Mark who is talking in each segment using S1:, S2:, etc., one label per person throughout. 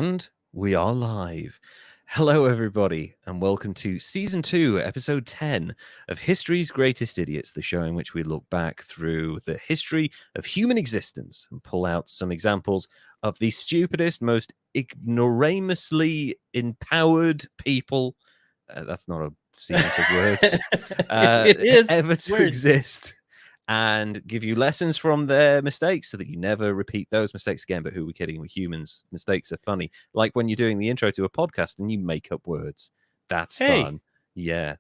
S1: And we are live. Hello, everybody, and welcome to Season 2, Episode 10 of History's Greatest Idiots, the show in which we look back through the history of human existence and pull out some examples of the stupidest, most ignoramously empowered people. That's not a sequence of words.
S2: It is
S1: ever to
S2: words.
S1: exist. And give you lessons from their mistakes so that you never repeat those mistakes again. But who are we kidding? We're humans. Mistakes are funny. Like when you're doing the intro to a podcast and you make up words. That's fun. Yeah.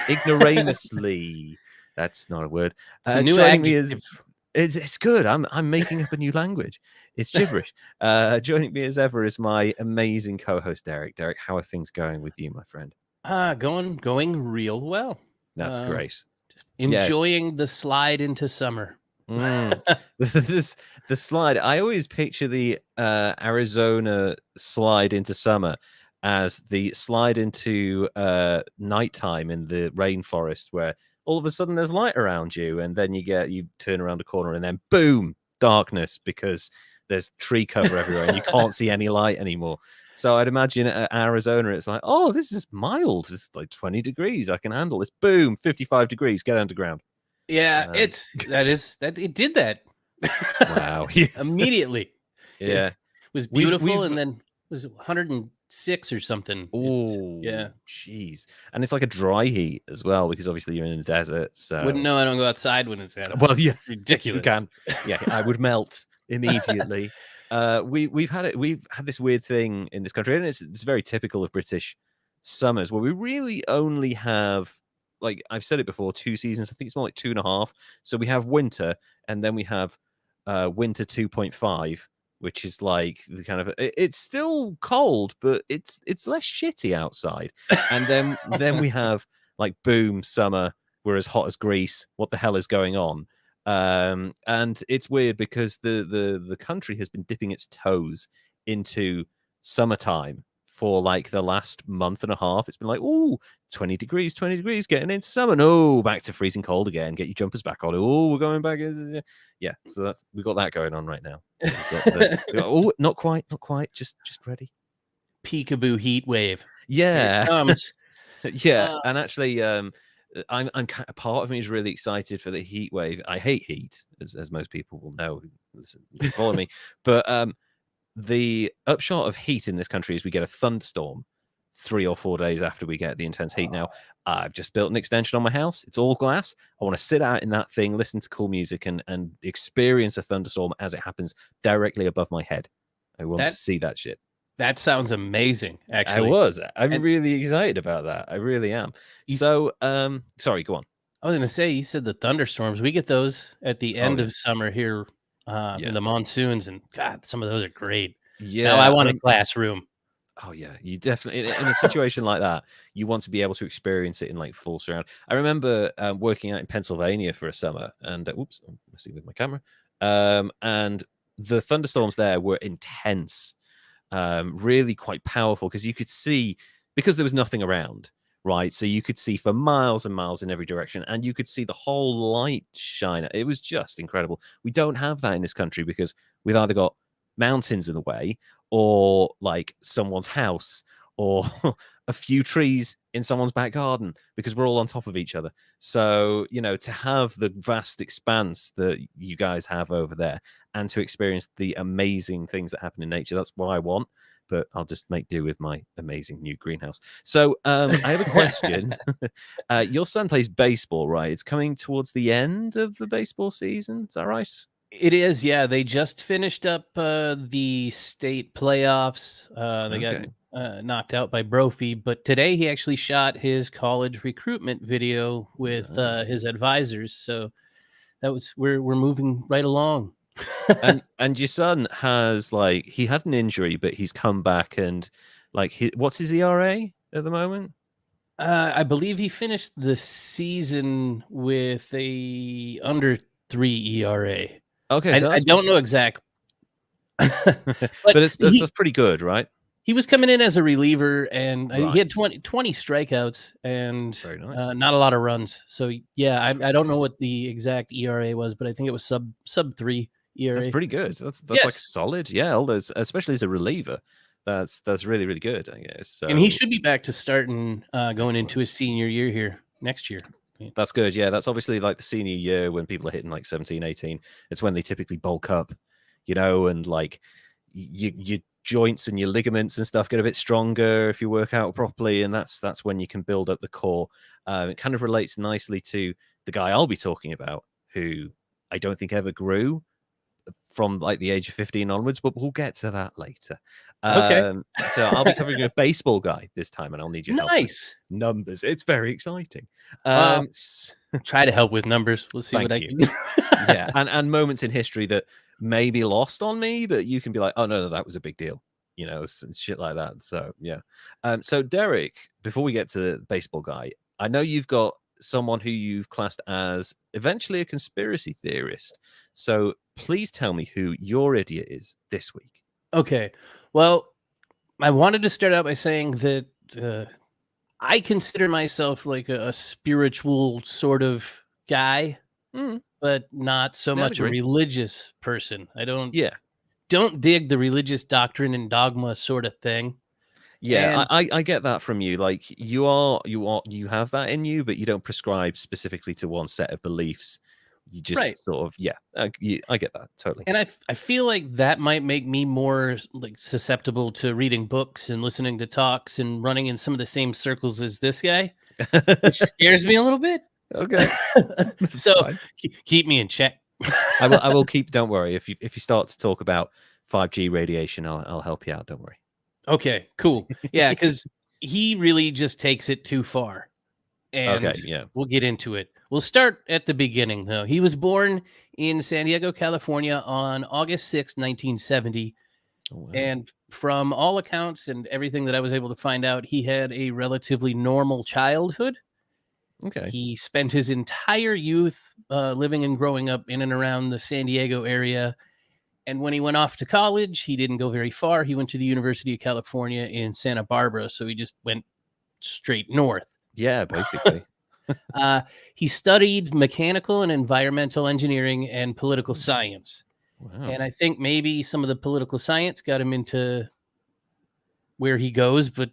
S1: Ignoramously. That's not a word.
S2: It's a new
S1: joining me
S2: adjective.
S1: it's good. I'm making up a new language. It's gibberish. Joining me as ever is my amazing co-host, Derek. Derek, how are things going with you, my friend?
S2: Going real well.
S1: That's great.
S2: Just enjoying the slide into summer.
S1: The slide. I always picture the Arizona slide into summer as the slide into nighttime in the rainforest, where all of a sudden there's light around you, and then you turn around a corner, and then boom, darkness because there's tree cover everywhere, and you can't see any light anymore. So I'd imagine at Arizona, it's like, oh, this is mild. It's like 20 degrees. I can handle this. Boom, 55 degrees. Get underground.
S2: Yeah, it did that.
S1: Wow.
S2: Immediately.
S1: Yeah.
S2: It was beautiful, and then it was 106 or something.
S1: Oh,
S2: yeah.
S1: Jeez. And it's like a dry heat as well, because obviously you're in the desert. So
S2: Wouldn't know I don't go outside when it's that.
S1: Well, yeah,
S2: ridiculous.
S1: You can. Yeah, I would melt immediately. We've had this weird thing in this country, and it's very typical of British summers, where we really only have, like I've said it before, 2 seasons. I think it's more like 2.5. So we have winter, and then we have winter 2.5, which is like the kind of, it's still cold, but it's less shitty outside. And then we have like boom, summer, we're as hot as grease. What the hell is going on? And it's weird because the country has been dipping its toes into summertime for like the last month and a half. It's been like, oh, 20 degrees, getting into summer. No, back to freezing cold again. Get your jumpers back on. Oh, we're going back. Yeah, so we got that going on right now. Oh, not quite, just ready.
S2: Peekaboo heat wave.
S1: Yeah.
S2: Here it comes.
S1: Yeah, and actually, I'm part of me is really excited for the heat wave. I hate heat, as most people will know. Listen, follow me, but the upshot of heat in this country is we get a thunderstorm 3 or 4 days after we get the intense heat. Now, I've just built an extension on my house. It's all glass. I want to sit out in that thing, listen to cool music, and experience a thunderstorm as it happens directly above my head. I want to see that shit.
S2: That sounds amazing, actually.
S1: I'm really excited about that. I really am. So, sorry, go on.
S2: I was going to say, you said the thunderstorms. We get those at the end of summer here in the monsoons, and God, some of those are great.
S1: Yeah.
S2: Now I want a classroom.
S1: Oh, yeah. You definitely, in a situation like that, you want to be able to experience it in like full surround. I remember working out in Pennsylvania for a summer, and oops, I'm messing with my camera. And the thunderstorms there were intense. Really quite powerful, because you could see, because there was nothing around, right? So you could see for miles and miles in every direction, and you could see the whole light shine. It was just incredible. We don't have that in this country because we've either got mountains in the way, or like someone's house, or a few trees in someone's back garden, because we're all on top of each other. So, to have the vast expanse that you guys have over there, and to experience the amazing things that happen in nature, that's what I want. But I'll just make do with my amazing new greenhouse. So I have a question. Your son plays baseball, right? It's coming towards the end of the baseball season. Is that right?
S2: It is, yeah. They just finished up the state playoffs. They got knocked out by Brophy, but today he actually shot his college recruitment video with his advisors. So we're moving right along.
S1: and your son has, like, he had an injury, but he's come back, and like, what's his ERA at the moment?
S2: I believe he finished the season with a under 3 ERA.
S1: Okay,
S2: I don't know exactly,
S1: but that's pretty good, right?
S2: He was coming in as a reliever, and he had
S1: Right.
S2: 20 strikeouts and
S1: Very nice.
S2: not a lot of runs. So yeah, I don't know what the exact ERA was, but I think it was sub 3 ERA.
S1: That's pretty good. That's
S2: Yes.
S1: like solid. Yeah, all those, especially as a reliever. That's really, really good, I guess. So,
S2: and he should be back to starting going
S1: excellent.
S2: into his senior year here next year.
S1: That's good. Yeah, that's obviously like the senior year when people are hitting like 17, 18. It's when they typically bulk up, and like your joints and your ligaments and stuff get a bit stronger if you work out properly, and that's when you can build up the core. It kind of relates nicely to the guy I'll be talking about, who I don't think ever grew from like the age of 15 onwards, but we'll get to that later.
S2: Okay.
S1: So I'll be covering a baseball guy this time, and I'll need your help with
S2: Nice.
S1: numbers. It's very exciting.
S2: Try to help with numbers. We'll see what I can do.
S1: Yeah, and moments in history that may be lost on me, but you can be like, oh no, that was a big deal, shit like that. So yeah. So Derek, before we get to the baseball guy, I know you've got someone who you've classed as eventually a conspiracy theorist. So please tell me who your idiot is this week.
S2: Okay. Well, I wanted to start out by saying that I consider myself like a spiritual sort of guy, but not so much a religious person. I don't dig the religious doctrine and dogma sort of thing.
S1: Yeah, I get that from you. Like you have that in you, but you don't prescribe specifically to one set of beliefs. You just sort of, I get that totally.
S2: And I feel like that might make me more like susceptible to reading books and listening to talks and running in some of the same circles as this guy, which scares me a little bit.
S1: Okay.
S2: So keep me in check.
S1: I will keep, don't worry. If you start to talk about 5G radiation, I'll help you out. Don't worry.
S2: Okay, cool. Yeah, because he really just takes it too far. And we'll get into it. We'll start at the beginning, though. He was born in San Diego, California on August 6, 1970. Oh, wow. And from all accounts and everything that I was able to find out, he had a relatively normal childhood.
S1: Okay.
S2: He spent his entire youth living and growing up in and around the San Diego area. And when he went off to college, he didn't go very far. He went to the University of California in Santa Barbara. So he just went straight north.
S1: Yeah, basically.
S2: He studied mechanical and environmental engineering and political science. Wow. And I think maybe some of the political science got him into where he goes. But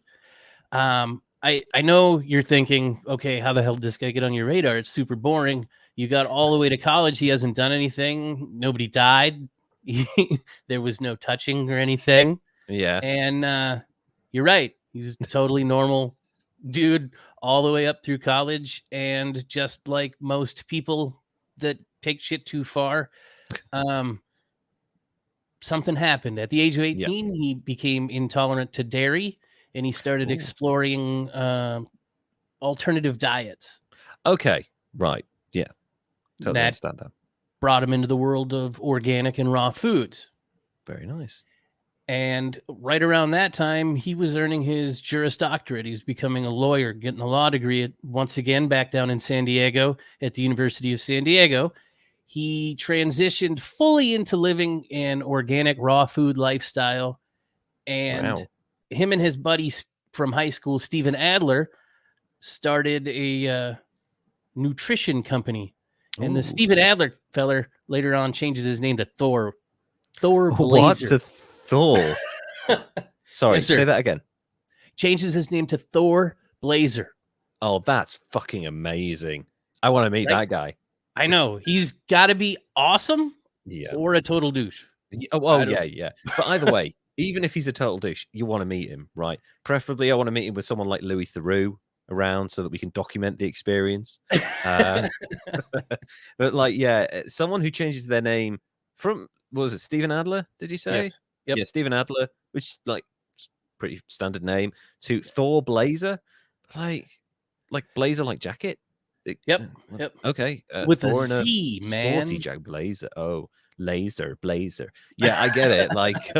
S2: I know you're thinking, okay, how the hell did this guy get on your radar? It's super boring. You got all the way to college. He hasn't done anything. Nobody died. There was no touching or anything.
S1: Yeah.
S2: And you're right. He's totally normal dude all the way up through college. And just like most people that take shit too far, something happened. At the age of 18, he became intolerant to dairy, and he started exploring alternative diets.
S1: Okay. Right. Yeah. Totally understand that.
S2: Brought him into the world of organic and raw foods.
S1: Very nice.
S2: And right around that time, he was earning his Juris Doctorate. He was becoming a lawyer, getting a law degree once again back down in San Diego at the University of San Diego. He transitioned fully into living an organic raw food lifestyle. And him and his buddy from high school, Steven Adler, started a nutrition company. And the Steven Adler feller later on changes his name to Thor. Thor Blazer.
S1: What? To Thor? Sorry,
S2: yes,
S1: say that again.
S2: Changes his name to Thor Blazer.
S1: Oh, that's fucking amazing. I want to meet that guy.
S2: I know. He's got to be awesome or a total douche.
S1: Yeah. But either way, even if he's a total douche, you want to meet him, right? Preferably, I want to meet him with someone like Louis Theroux around so that we can document the experience. But someone who changes their name from, what was it, Steven Adler, did you say?
S2: Yes. Yep.
S1: Yeah, Steven Adler, which like pretty standard name, to Thor Blazer, like blazer like jacket.
S2: Yep.
S1: Okay.
S2: With
S1: Thor
S2: a Z, man.
S1: Sporty Jack blazer. Oh, blazer. Yeah, I get it. Like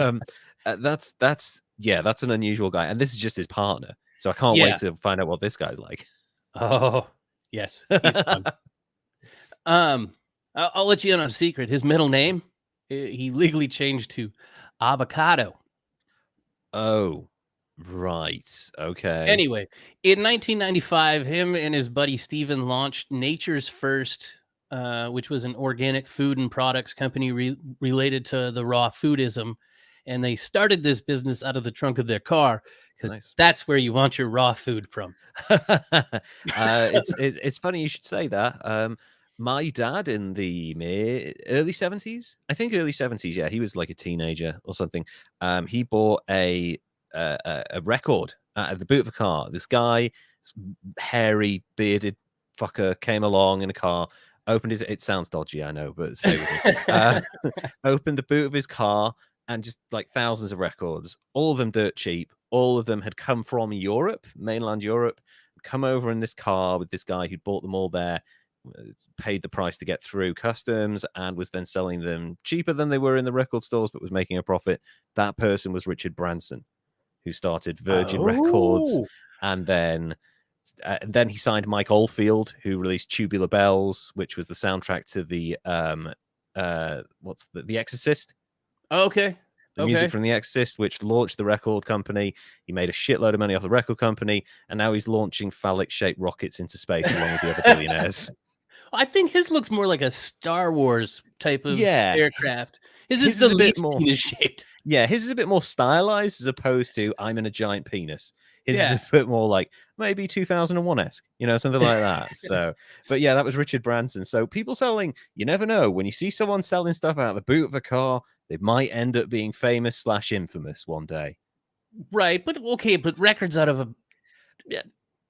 S1: that's an unusual guy, and this is just his partner. So I can't wait to find out what this guy's like.
S2: Oh, yes, he's fun. I'll let you in on a secret. His middle name, he legally changed to Avocado.
S1: Oh, right. Okay.
S2: Anyway, in 1995, him and his buddy Steven launched Nature's First, which was an organic food and products company related to the raw foodism. and they started this business out of the trunk of their car because
S1: Nice.
S2: that's where you want your raw food from.
S1: It's funny you should say that. My dad in the early 70s, I think early 70s, yeah, he was like a teenager or something. He bought a record at the boot of a car. This guy, hairy, bearded fucker, came along in a car, opened his. It sounds dodgy, I know, but stay with me. Opened the boot of his car and just like thousands of records, all of them dirt cheap. All of them had come from Europe, mainland Europe, come over in this car with this guy who'd bought them all there, paid the price to get through customs, and was then selling them cheaper than they were in the record stores, but was making a profit. That person was Richard Branson, who started Virgin Records, and then he signed Mike Oldfield, who released Tubular Bells, which was the soundtrack to the The Exorcist.
S2: Okay.
S1: The music from The Exorcist, which launched the record company. He made a shitload of money off the record company, and now he's launching phallic-shaped rockets into space along with the other billionaires.
S2: I think his looks more like a Star Wars type of aircraft. His is
S1: a bit more
S2: penis-shaped.
S1: Yeah, his is a bit more stylized as opposed to I'm in a giant penis. His is a bit more like maybe 2001-esque, something like that. So, but yeah, that was Richard Branson. So people selling, you never know. When you see someone selling stuff out of the boot of a car, they might end up being famous / infamous one day.
S2: Right, but records out of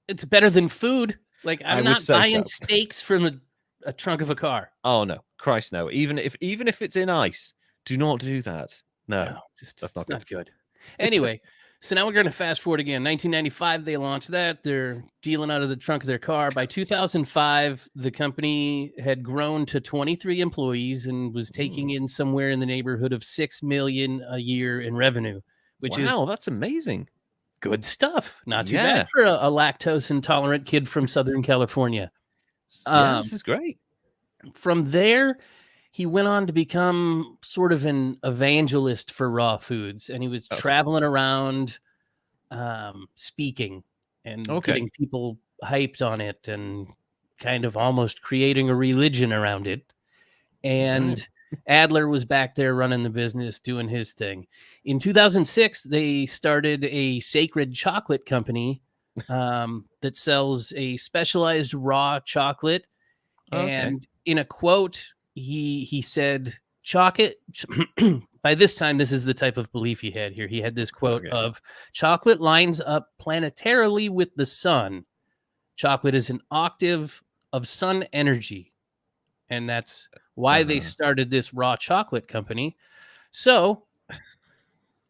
S2: it's better than food. Like I'm not buying steaks from a trunk of a car.
S1: Oh no, Christ no. Even if it's in ice, do not do that. No, that's not good.
S2: Anyway, so now we're going to fast forward again. 1995, they launched that. They're dealing out of the trunk of their car. By 2005, the company had grown to 23 employees and was taking in somewhere in the neighborhood of $6 million a year in revenue, which is
S1: that's amazing.
S2: Good stuff. Not too bad for a lactose intolerant kid from Southern California.
S1: This is great.
S2: From there, he went on to become sort of an evangelist for raw foods, and he was traveling around speaking and getting people hyped on it and kind of almost creating a religion around it. And Adler was back there running the business, doing his thing. In 2006, they started a sacred chocolate company that sells a specialized raw chocolate. And in a quote, he said, chocolate, by this time, this is the type of belief he had here. He had this quote of, chocolate lines up planetarily with the sun. Chocolate is an octave of sun energy. And that's why they started this raw chocolate company. So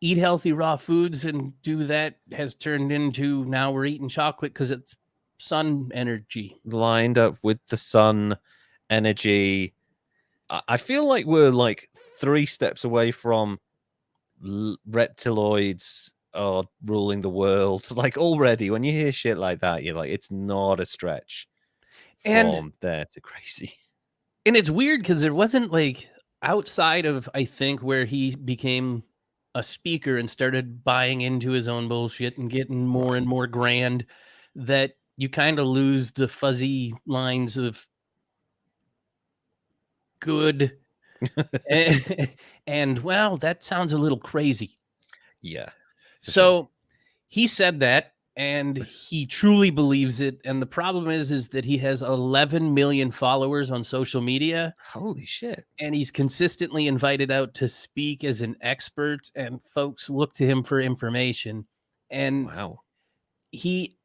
S2: eat healthy raw foods and do that has turned into now we're eating chocolate because it's sun energy.
S1: Lined up with the sun energy. I feel like we're like 3 steps away from reptiloids are ruling the world. Like already, when you hear shit like that, you're like, it's not a stretch from there to crazy.
S2: And it's weird because there wasn't like outside of, I think, where he became a speaker and started buying into his own bullshit and getting more and more grand, that you kind of lose the fuzzy lines of good and well, that sounds a little crazy.
S1: Yeah.
S2: So he said that, and he truly believes it. And the problem is that he has 11 million followers on social media.
S1: Holy shit.
S2: And he's consistently invited out to speak as an expert, and folks look to him for information. And he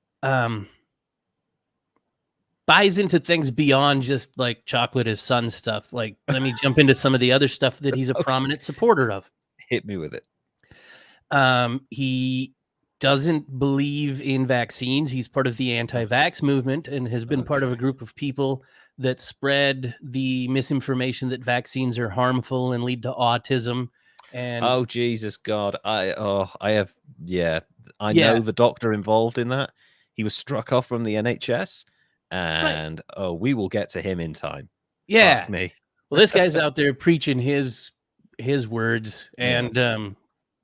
S2: buys into things beyond just like chocolate is sun stuff. Like, let me jump into some of the other stuff that he's a prominent supporter of.
S1: Hit me with it.
S2: He doesn't believe in vaccines. He's part of the anti-vax movement and has been part of a group of people that spread the misinformation that vaccines are harmful and lead to autism. And
S1: Jesus God. I know the doctor involved in that. He was struck off from the NHS, and we will get to him in time.
S2: Yeah.
S1: Fuck me.
S2: Well, this guy's out there preaching his words and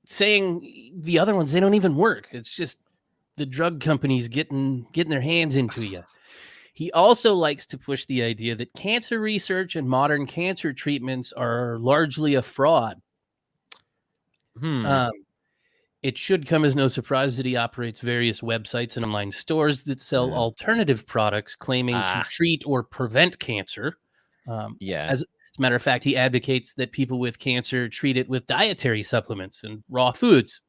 S2: saying the other ones, they don't even work. It's just the drug companies getting their hands into you. He also likes to push the idea that cancer research and modern cancer treatments are largely a fraud. It should come as no surprise that he operates various websites and online stores that sell alternative products claiming to treat or prevent cancer. As a matter of fact, he advocates that people with cancer treat it with dietary supplements and raw foods.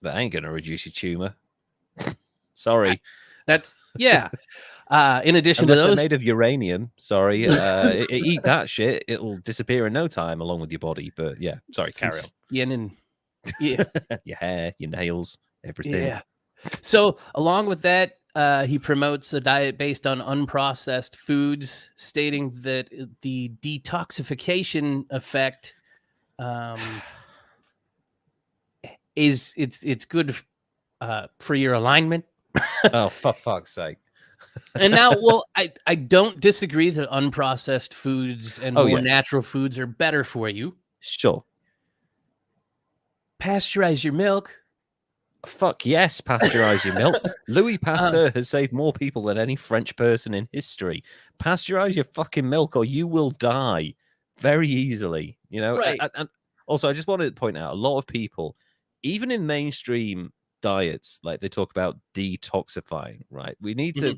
S1: That ain't going to reduce your tumor. Sorry.
S2: In addition
S1: Unless
S2: to those,
S1: they're made of uranium. Sorry. Eat that shit. It'll disappear in no time along with your body. But yeah, sorry, carry on.
S2: Skin and
S1: your hair, your nails, everything.
S2: Yeah. So along with that, he promotes a diet based on unprocessed foods, stating that the detoxification effect it's good for your alignment.
S1: Oh, for fuck's sake.
S2: And now, well, I don't disagree that unprocessed foods and more natural foods are better for you.
S1: Sure.
S2: Pasteurize your milk.
S1: Fuck yes, pasteurize your milk. Louis Pasteur has saved more people than any French person in history. Pasteurize your fucking milk or you will die very easily. You know,
S2: right.
S1: And also, I just wanted to point out a lot of people, even in mainstream diets, like they talk about detoxifying, right? We need to,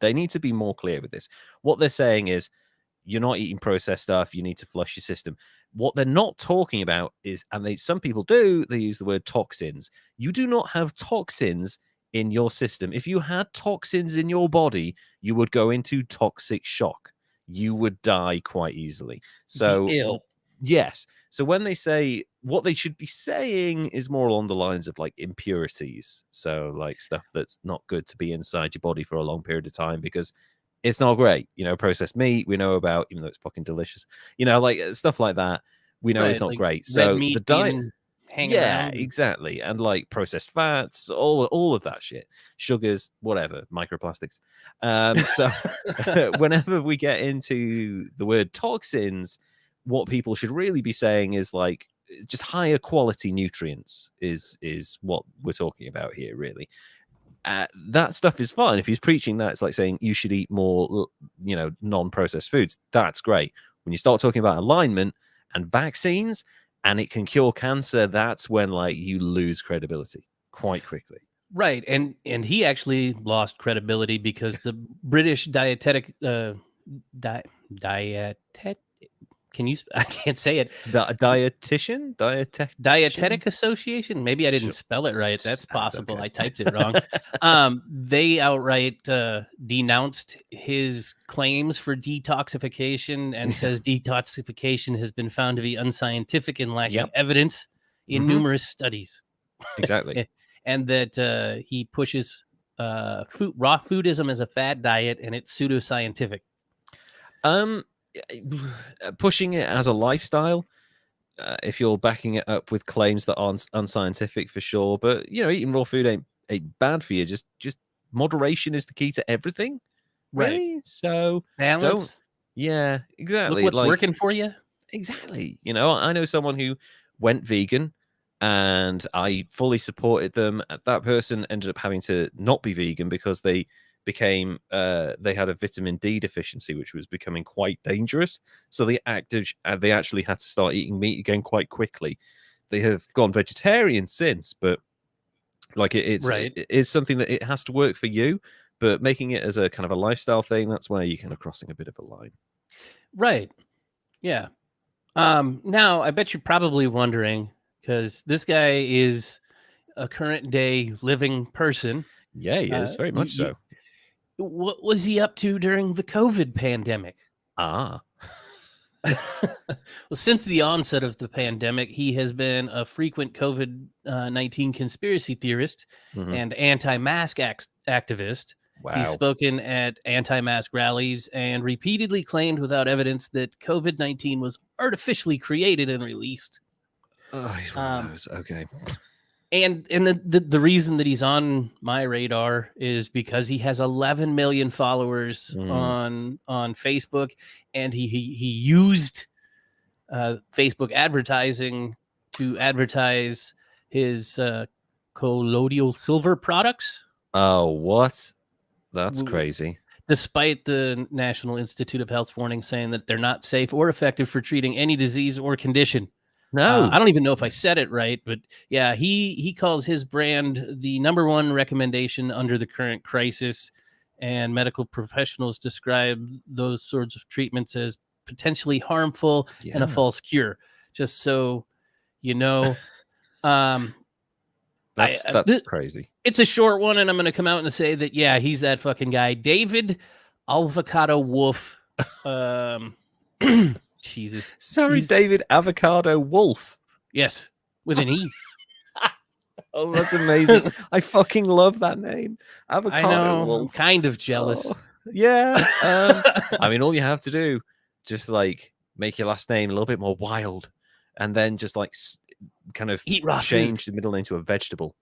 S1: they need to be more clear with this. What they're saying is, you're not eating processed stuff. You need to flush your system. What they're not talking about is, and some people do, they use the word toxins. You do not have toxins in your system. If you had toxins in your body, you would go into toxic shock. You would die quite easily. So, yes. So when they say, what they should be saying is more along the lines of like impurities. So like stuff that's not good to be inside your body for a long period of time because it's not great. You know, processed meat we know about, even though it's fucking delicious. You know, like stuff like that we know is not like great. So the diet, exactly, and like processed fats, all of that shit, sugars, whatever, microplastics. So whenever we get into the word toxins, what people should really be saying is like just higher quality nutrients is what we're talking about here, really. That stuff is fine. If he's preaching that, it's like saying you should eat more, you know, non-processed foods. That's great. When you start talking about alignment and vaccines and it can cure cancer, that's when like you lose credibility quite quickly.
S2: Right. And he actually lost credibility because the British dietetic can you? I can't say it. Dietetic Association. Maybe I didn't spell it right. That's possible. Okay. I typed it wrong. They outright denounced his claims for detoxification and says detoxification has been found to be unscientific and lacking evidence in numerous studies.
S1: Exactly.
S2: And that he pushes raw foodism as a fad diet and it's pseudoscientific.
S1: Pushing it as a lifestyle, if you're backing it up with claims that aren't unscientific, for sure. But you know, eating raw food ain't bad for you. Just moderation is the key to everything, really. Right. So
S2: balance.
S1: Yeah, exactly.
S2: Look what's working for you.
S1: Exactly. You know, I know someone who went vegan, and I fully supported them. That person ended up having to not be vegan because they became they had a vitamin D deficiency, which was becoming quite dangerous. So they actually had to start eating meat again quite quickly. They have gone vegetarian since, but like it is something that it has to work for you. But making it as a kind of a lifestyle thing, that's where you're kind of crossing a bit of a line.
S2: Right. Yeah. Now I bet you're probably wondering, because this guy is a current day living person.
S1: Yeah, he is very much so.
S2: What was he up to during the COVID pandemic?
S1: Well,
S2: since the onset of the pandemic, he has been a frequent COVID-19 conspiracy theorist and anti-mask activist.
S1: Wow.
S2: He's spoken at anti-mask rallies and repeatedly claimed without evidence that COVID-19 was artificially created and released.
S1: Oh, he's one of those. Okay.
S2: And the reason that he's on my radar is because he has 11 million followers on Facebook, and he used Facebook advertising to advertise his colloidal silver products.
S1: Oh, what? That's crazy.
S2: Despite the National Institute of Health's warning saying that they're not safe or effective for treating any disease or condition.
S1: No.
S2: I don't even know if I said it right, but yeah, he calls his brand the #1 recommendation under the current crisis, and medical professionals describe those sorts of treatments as potentially harmful and a false cure. Just so you know,
S1: that's crazy.
S2: It's a short one, and I'm going to come out and say that yeah, he's that fucking guy, David Avocado Wolfe. Jesus.
S1: Sorry, David Avocado Wolfe.
S2: Yes, with an E.
S1: Oh, that's amazing. I fucking love that name. Avocado Wolfe.
S2: I'm kind of jealous.
S1: Oh, yeah. I mean, all you have to do, just like make your last name a little bit more wild, and then just like kind of change the middle name to a vegetable.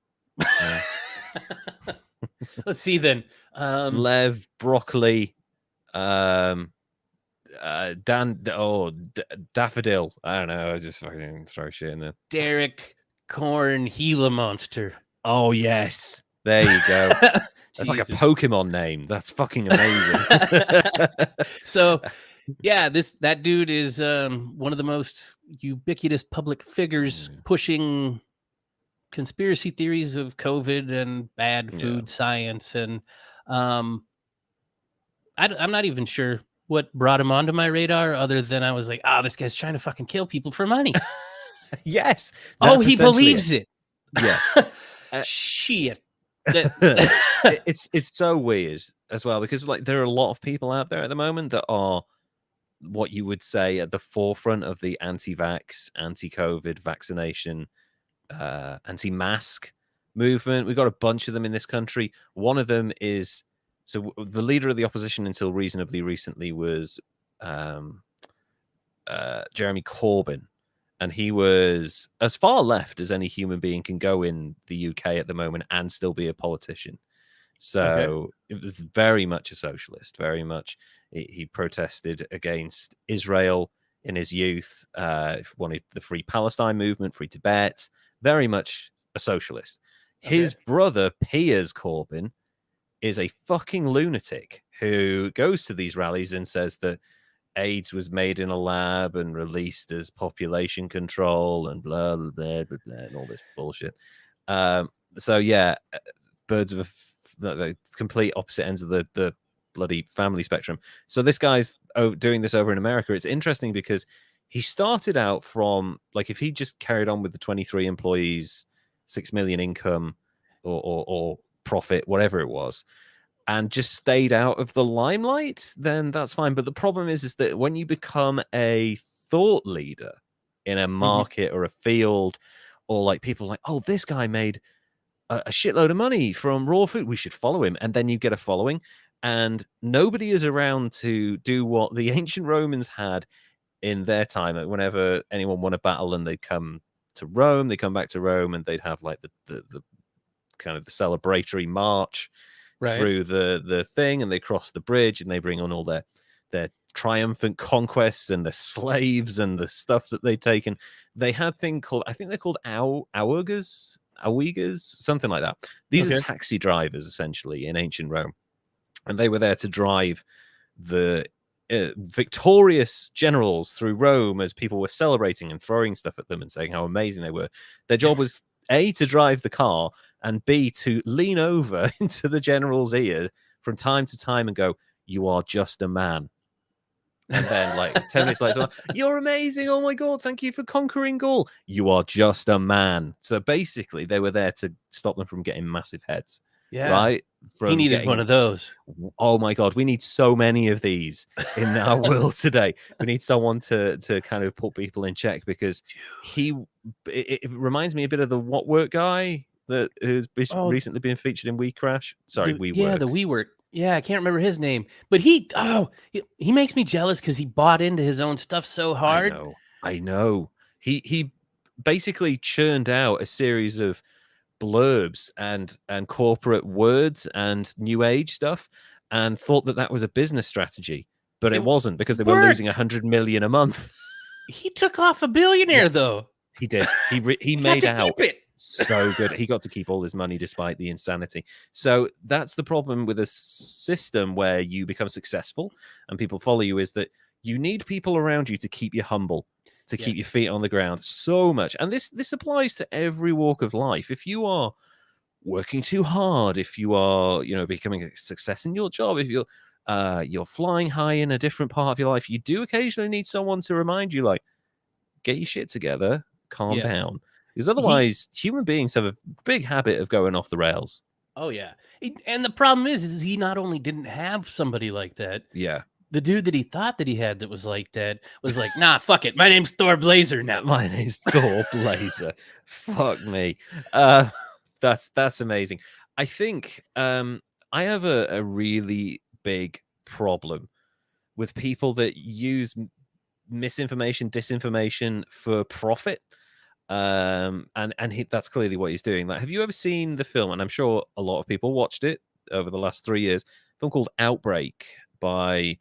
S2: Let's see then.
S1: Lev, broccoli, daffodil. I don't know. I just fucking throw shit in there.
S2: Derek, corn, Gila monster.
S1: Oh yes, there you go. That's like a Pokemon name. That's fucking amazing.
S2: So, yeah, that dude is one of the most ubiquitous public figures pushing conspiracy theories of COVID and bad food science, and I'm not even sure what brought him onto my radar, other than I was like, this guy's trying to fucking kill people for money.
S1: Yes.
S2: He believes it.
S1: Yeah.
S2: Shit.
S1: It's so weird as well, because like there are a lot of people out there at the moment that are what you would say at the forefront of the anti-vax, anti-COVID vaccination, anti-mask movement. We've got a bunch of them in this country. One of them is, so the leader of the opposition until reasonably recently was Jeremy Corbyn, and he was as far left as any human being can go in the UK at the moment and still be a politician. So it was very much a socialist, very much. He protested against Israel in his youth, wanted the Free Palestine movement, Free Tibet, very much a socialist. His brother, Piers Corbyn, is a fucking lunatic who goes to these rallies and says that AIDS was made in a lab and released as population control and blah, blah, blah, blah, blah, and all this bullshit. So, yeah, birds of the complete opposite ends of the bloody family spectrum. So this guy's doing this over in America. It's interesting because he started out from, like, if he just carried on with the 23 employees, 6 million income or profit, whatever it was, and just stayed out of the limelight, then that's fine. But the problem is that when you become a thought leader in a market or a field, or like people like, oh, this guy made a shitload of money from raw food, we should follow him. And then you get a following, and nobody is around to do what the ancient Romans had in their time. Whenever anyone won a battle and they'd come to Rome, they come back to Rome, and they'd have like the kind of the celebratory march through the thing, and they cross the bridge and they bring on all their triumphant conquests and the slaves and the stuff that they'd taken. They had thing called, I think they're called augurs, something like that. These are taxi drivers essentially in ancient Rome, and they were there to drive the victorious generals through Rome as people were celebrating and throwing stuff at them and saying how amazing they were. Their job was A, to drive the car, and B, to lean over into the general's ear from time to time and go, "You are just a man." And then, like 10 minutes later, "You're amazing. Oh my God, thank you for conquering Gaul. You are just a man." So basically, they were there to stop them from getting massive heads.
S2: Yeah.
S1: Right?
S2: He needed one of those.
S1: Oh my God, we need so many of these in our world today. We need someone to kind of put people in check, because it reminds me a bit of the What Work guy that has recently been featured in We Crash. Sorry, We Work.
S2: Yeah, the We Work. Yeah, I can't remember his name, but he makes me jealous because he bought into his own stuff so hard.
S1: I know. He basically churned out a series of blurbs and corporate words and new age stuff, and thought that was a business strategy, but it wasn't, because they were losing 100 million a month.
S2: He took off a billionaire, though.
S1: He did. He made out so good. He got to keep all his money despite the insanity. So that's the problem with a system where you become successful and people follow you, is that you need people around you to keep you humble, to keep your feet on the ground so much. And this applies to every walk of life. If you are working too hard, if you are, becoming a success in your job, if you're flying high in a different part of your life, you do occasionally need someone to remind you, like, get your shit together, calm down. Because otherwise, human beings have a big habit of going off the rails.
S2: Oh, yeah. And the problem is he not only didn't have somebody like that.
S1: Yeah.
S2: The dude that he thought that he had that was like that was like, nah, fuck it. My name's Thor Blazer now.
S1: My name's Thor Blazer. Fuck me. That's amazing. I think I have a really big problem with people that use misinformation, disinformation for profit. That's clearly what he's doing. Like, have you ever seen the film? And I'm sure a lot of people watched it over the last 3 years. A film called Outbreak by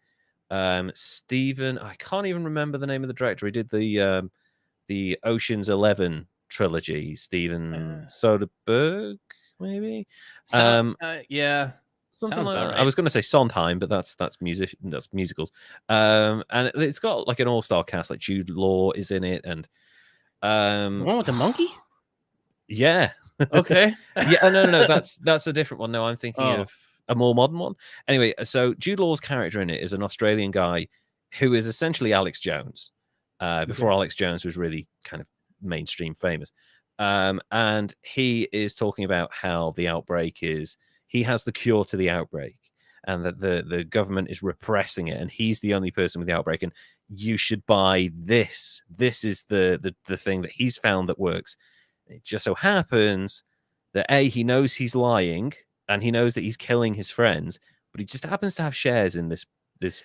S1: Steven. I can't even remember the name of the director. He did the Ocean's 11 trilogy. Steven Soderbergh, maybe.
S2: Yeah.
S1: Something like that. Right. I was going to say Sondheim, but that's musicals. And it's got like an all-star cast. Like Jude Law is in it, and
S2: the one with the monkey.
S1: Yeah.
S2: Okay.
S1: Yeah. No. That's a different one. No, I'm thinking of a more modern one. Anyway, so Jude Law's character in it is an Australian guy who is essentially Alex Jones. Before Alex Jones was really kind of mainstream famous. And he is talking about how the outbreak is. He has the cure to the outbreak, and that the government is repressing it, and he's the only person with the outbreak, and you should buy this. This is the thing that he's found that works. It just so happens that he knows he's lying, and he knows that he's killing his friends, but he just happens to have shares in this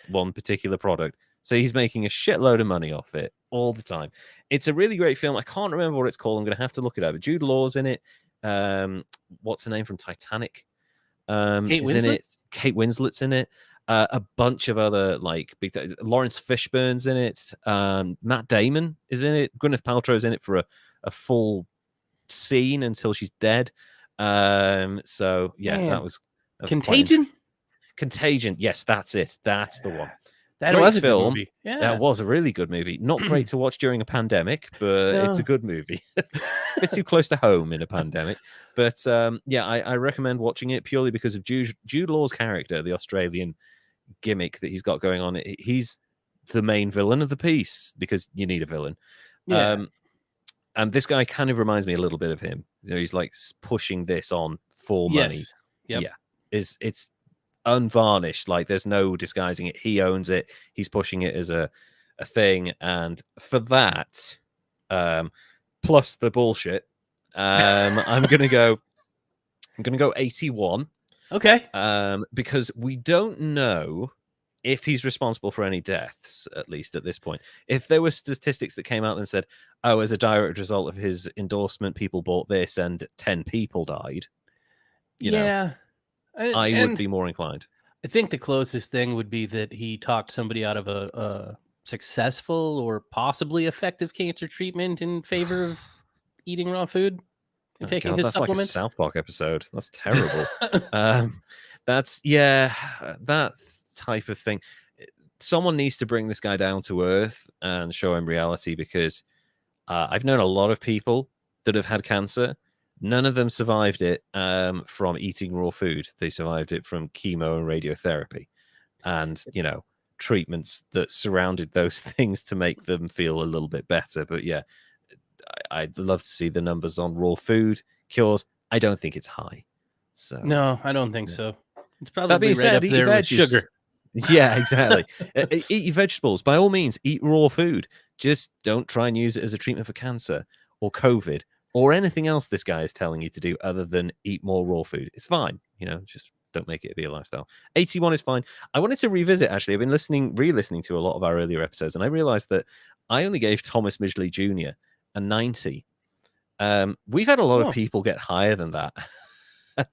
S1: one particular product. So he's making a shitload of money off it all the time. It's a really great film. I can't remember what it's called. I'm going to have to look it up. Jude Law's in it. What's the name from Titanic?
S2: Kate
S1: is
S2: Winslet?
S1: in it. Kate Winslet's in it. A bunch of other like big. Lawrence Fishburne's in it. Matt Damon is in it. Gwyneth Paltrow's in it for a full scene until she's dead. So yeah,
S2: Man.
S1: that was
S2: Contagion.
S1: Contagion. Yes, that's it. That's the one.
S2: That
S1: great
S2: was a
S1: film.
S2: good movie. Yeah,
S1: that was a really good movie. Not great to watch during a pandemic, but it's a good movie. A bit too close to home in a pandemic. But yeah, I recommend watching it purely because of Jude Law's character, the Australian gimmick that he's got going on. He's the main villain of the piece because you need a villain.
S2: Yeah.
S1: And this guy kind of reminds me a little bit of him. He's like pushing this on for money.
S2: Yep.
S1: Yeah, it's unvarnished. Like there's no disguising it. He owns it. He's pushing it as a thing. And for that, plus the bullshit, I'm gonna go 81.
S2: Okay.
S1: Because we don't know if he's responsible for any deaths, at least at this point. If there were statistics that came out and said, oh, as a direct result of his endorsement, people bought this and 10 people died, you know, I would be more inclined.
S2: I think the closest thing would be that he talked somebody out of a successful or possibly effective cancer treatment in favor of eating raw food and taking his supplements.
S1: Like a South Park episode. That's terrible. That type of thing. Someone needs to bring this guy down to earth and show him reality, because I've known a lot of people that have had cancer. None of them survived it from eating raw food. They survived it from chemo and radiotherapy and, treatments that surrounded those things to make them feel a little bit better. But yeah, I'd love to see the numbers on raw food cures. I don't think it's high. So
S2: no, I don't think so. It's probably
S1: that being
S2: right
S1: said,
S2: up there with sugar.
S1: Yeah, exactly. Eat your vegetables. By all means, eat raw food. Just don't try and use it as a treatment for cancer or COVID or anything else this guy is telling you to do other than eat more raw food. It's fine. Just don't make it be a lifestyle. 81 is fine. I wanted to revisit, actually. I've been re-listening to a lot of our earlier episodes, and I realized that I only gave Thomas Midgley Jr. a 90. We've had a lot of people get higher than that.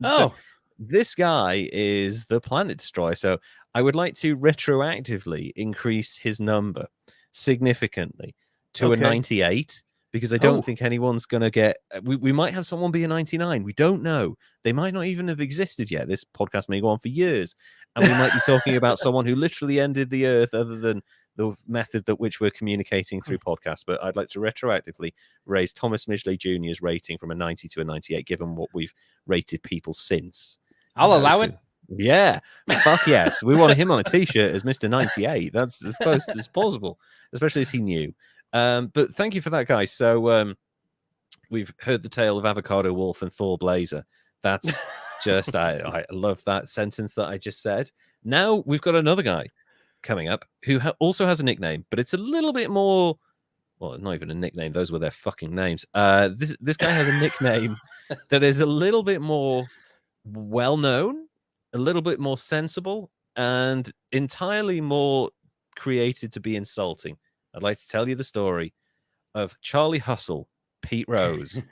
S1: So this guy is the planet destroyer. So I would like to retroactively increase his number significantly to a 98, because I don't think anyone's going to get... We might have someone be a 99. We don't know. They might not even have existed yet. This podcast may go on for years. And we might be talking about someone who literally ended the earth other than the method that which we're communicating through podcasts. But I'd like to retroactively raise Thomas Midgley Jr.'s rating from a 90 to a 98, given what we've rated people since.
S2: I'll allow it.
S1: Yeah. Fuck yes. We want him on a t-shirt as Mr. 98. That's as close as possible, especially as he knew. But thank you for that, guys. So we've heard the tale of Avocado, Wolfe, and Thor Blazer. That's just, I love that sentence that I just said. Now we've got another guy coming up who also has a nickname, but it's a little bit more, well, not even a nickname. Those were their fucking names. This guy has a nickname that is a little bit more well-known, a little bit more sensible, and entirely more created to be insulting. I'd like to tell you the story of Charlie Hustle, Pete Rose,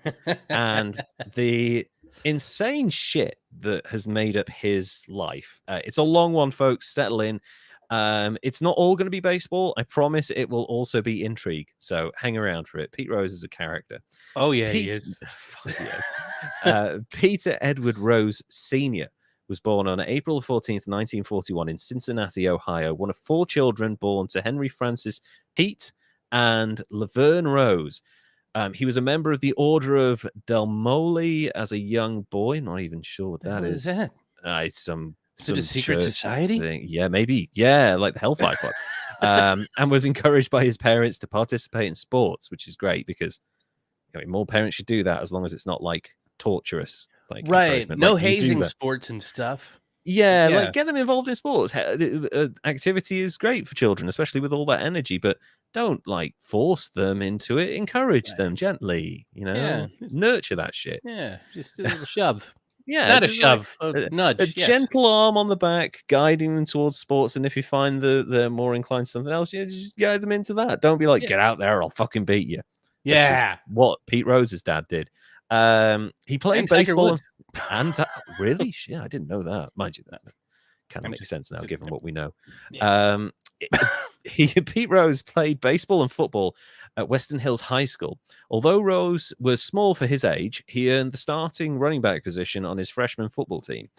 S1: and the insane shit that has made up his life. It's a long one, folks. Settle in. It's not all going to be baseball. I promise it will also be intrigue. So hang around for it. Pete Rose is a character.
S2: Oh, yeah, he is.
S1: Peter Edward Rose Sr. was born on April 14th, 1941 in Cincinnati, Ohio, one of 4 children born to Henry Francis Pete and Laverne Rose. He was a member of the Order of Dalmoley as a young boy. Not even sure what that is.
S2: That?
S1: Is
S2: it a secret society?
S1: Thing. Yeah, maybe. Yeah, like the Hellfire Club. And was encouraged by his parents to participate in sports, which is great because more parents should do that as long as it's not like torturous. Like
S2: right. No hazing sports and stuff.
S1: Yeah, like get them involved in sports. Activity is great for children, especially with all that energy, but don't like force them into it. Encourage them gently, nurture that shit.
S2: Yeah, just a little shove.
S1: Yeah,
S2: not a shove,
S1: like
S2: a nudge.
S1: A gentle arm on the back, guiding them towards sports. And if you find they're more inclined to something else, just guide them into that. Don't be like, get out there, or I'll fucking beat you.
S2: Yeah,
S1: what Pete Rose's dad did. He played baseball. And really, shit, I didn't know that. Mind you, that kind of makes sense now, given what we know. Yeah. Pete Rose played baseball and football at Western Hills High School. Although Rose was small for his age, he earned the starting running back position on his freshman football team.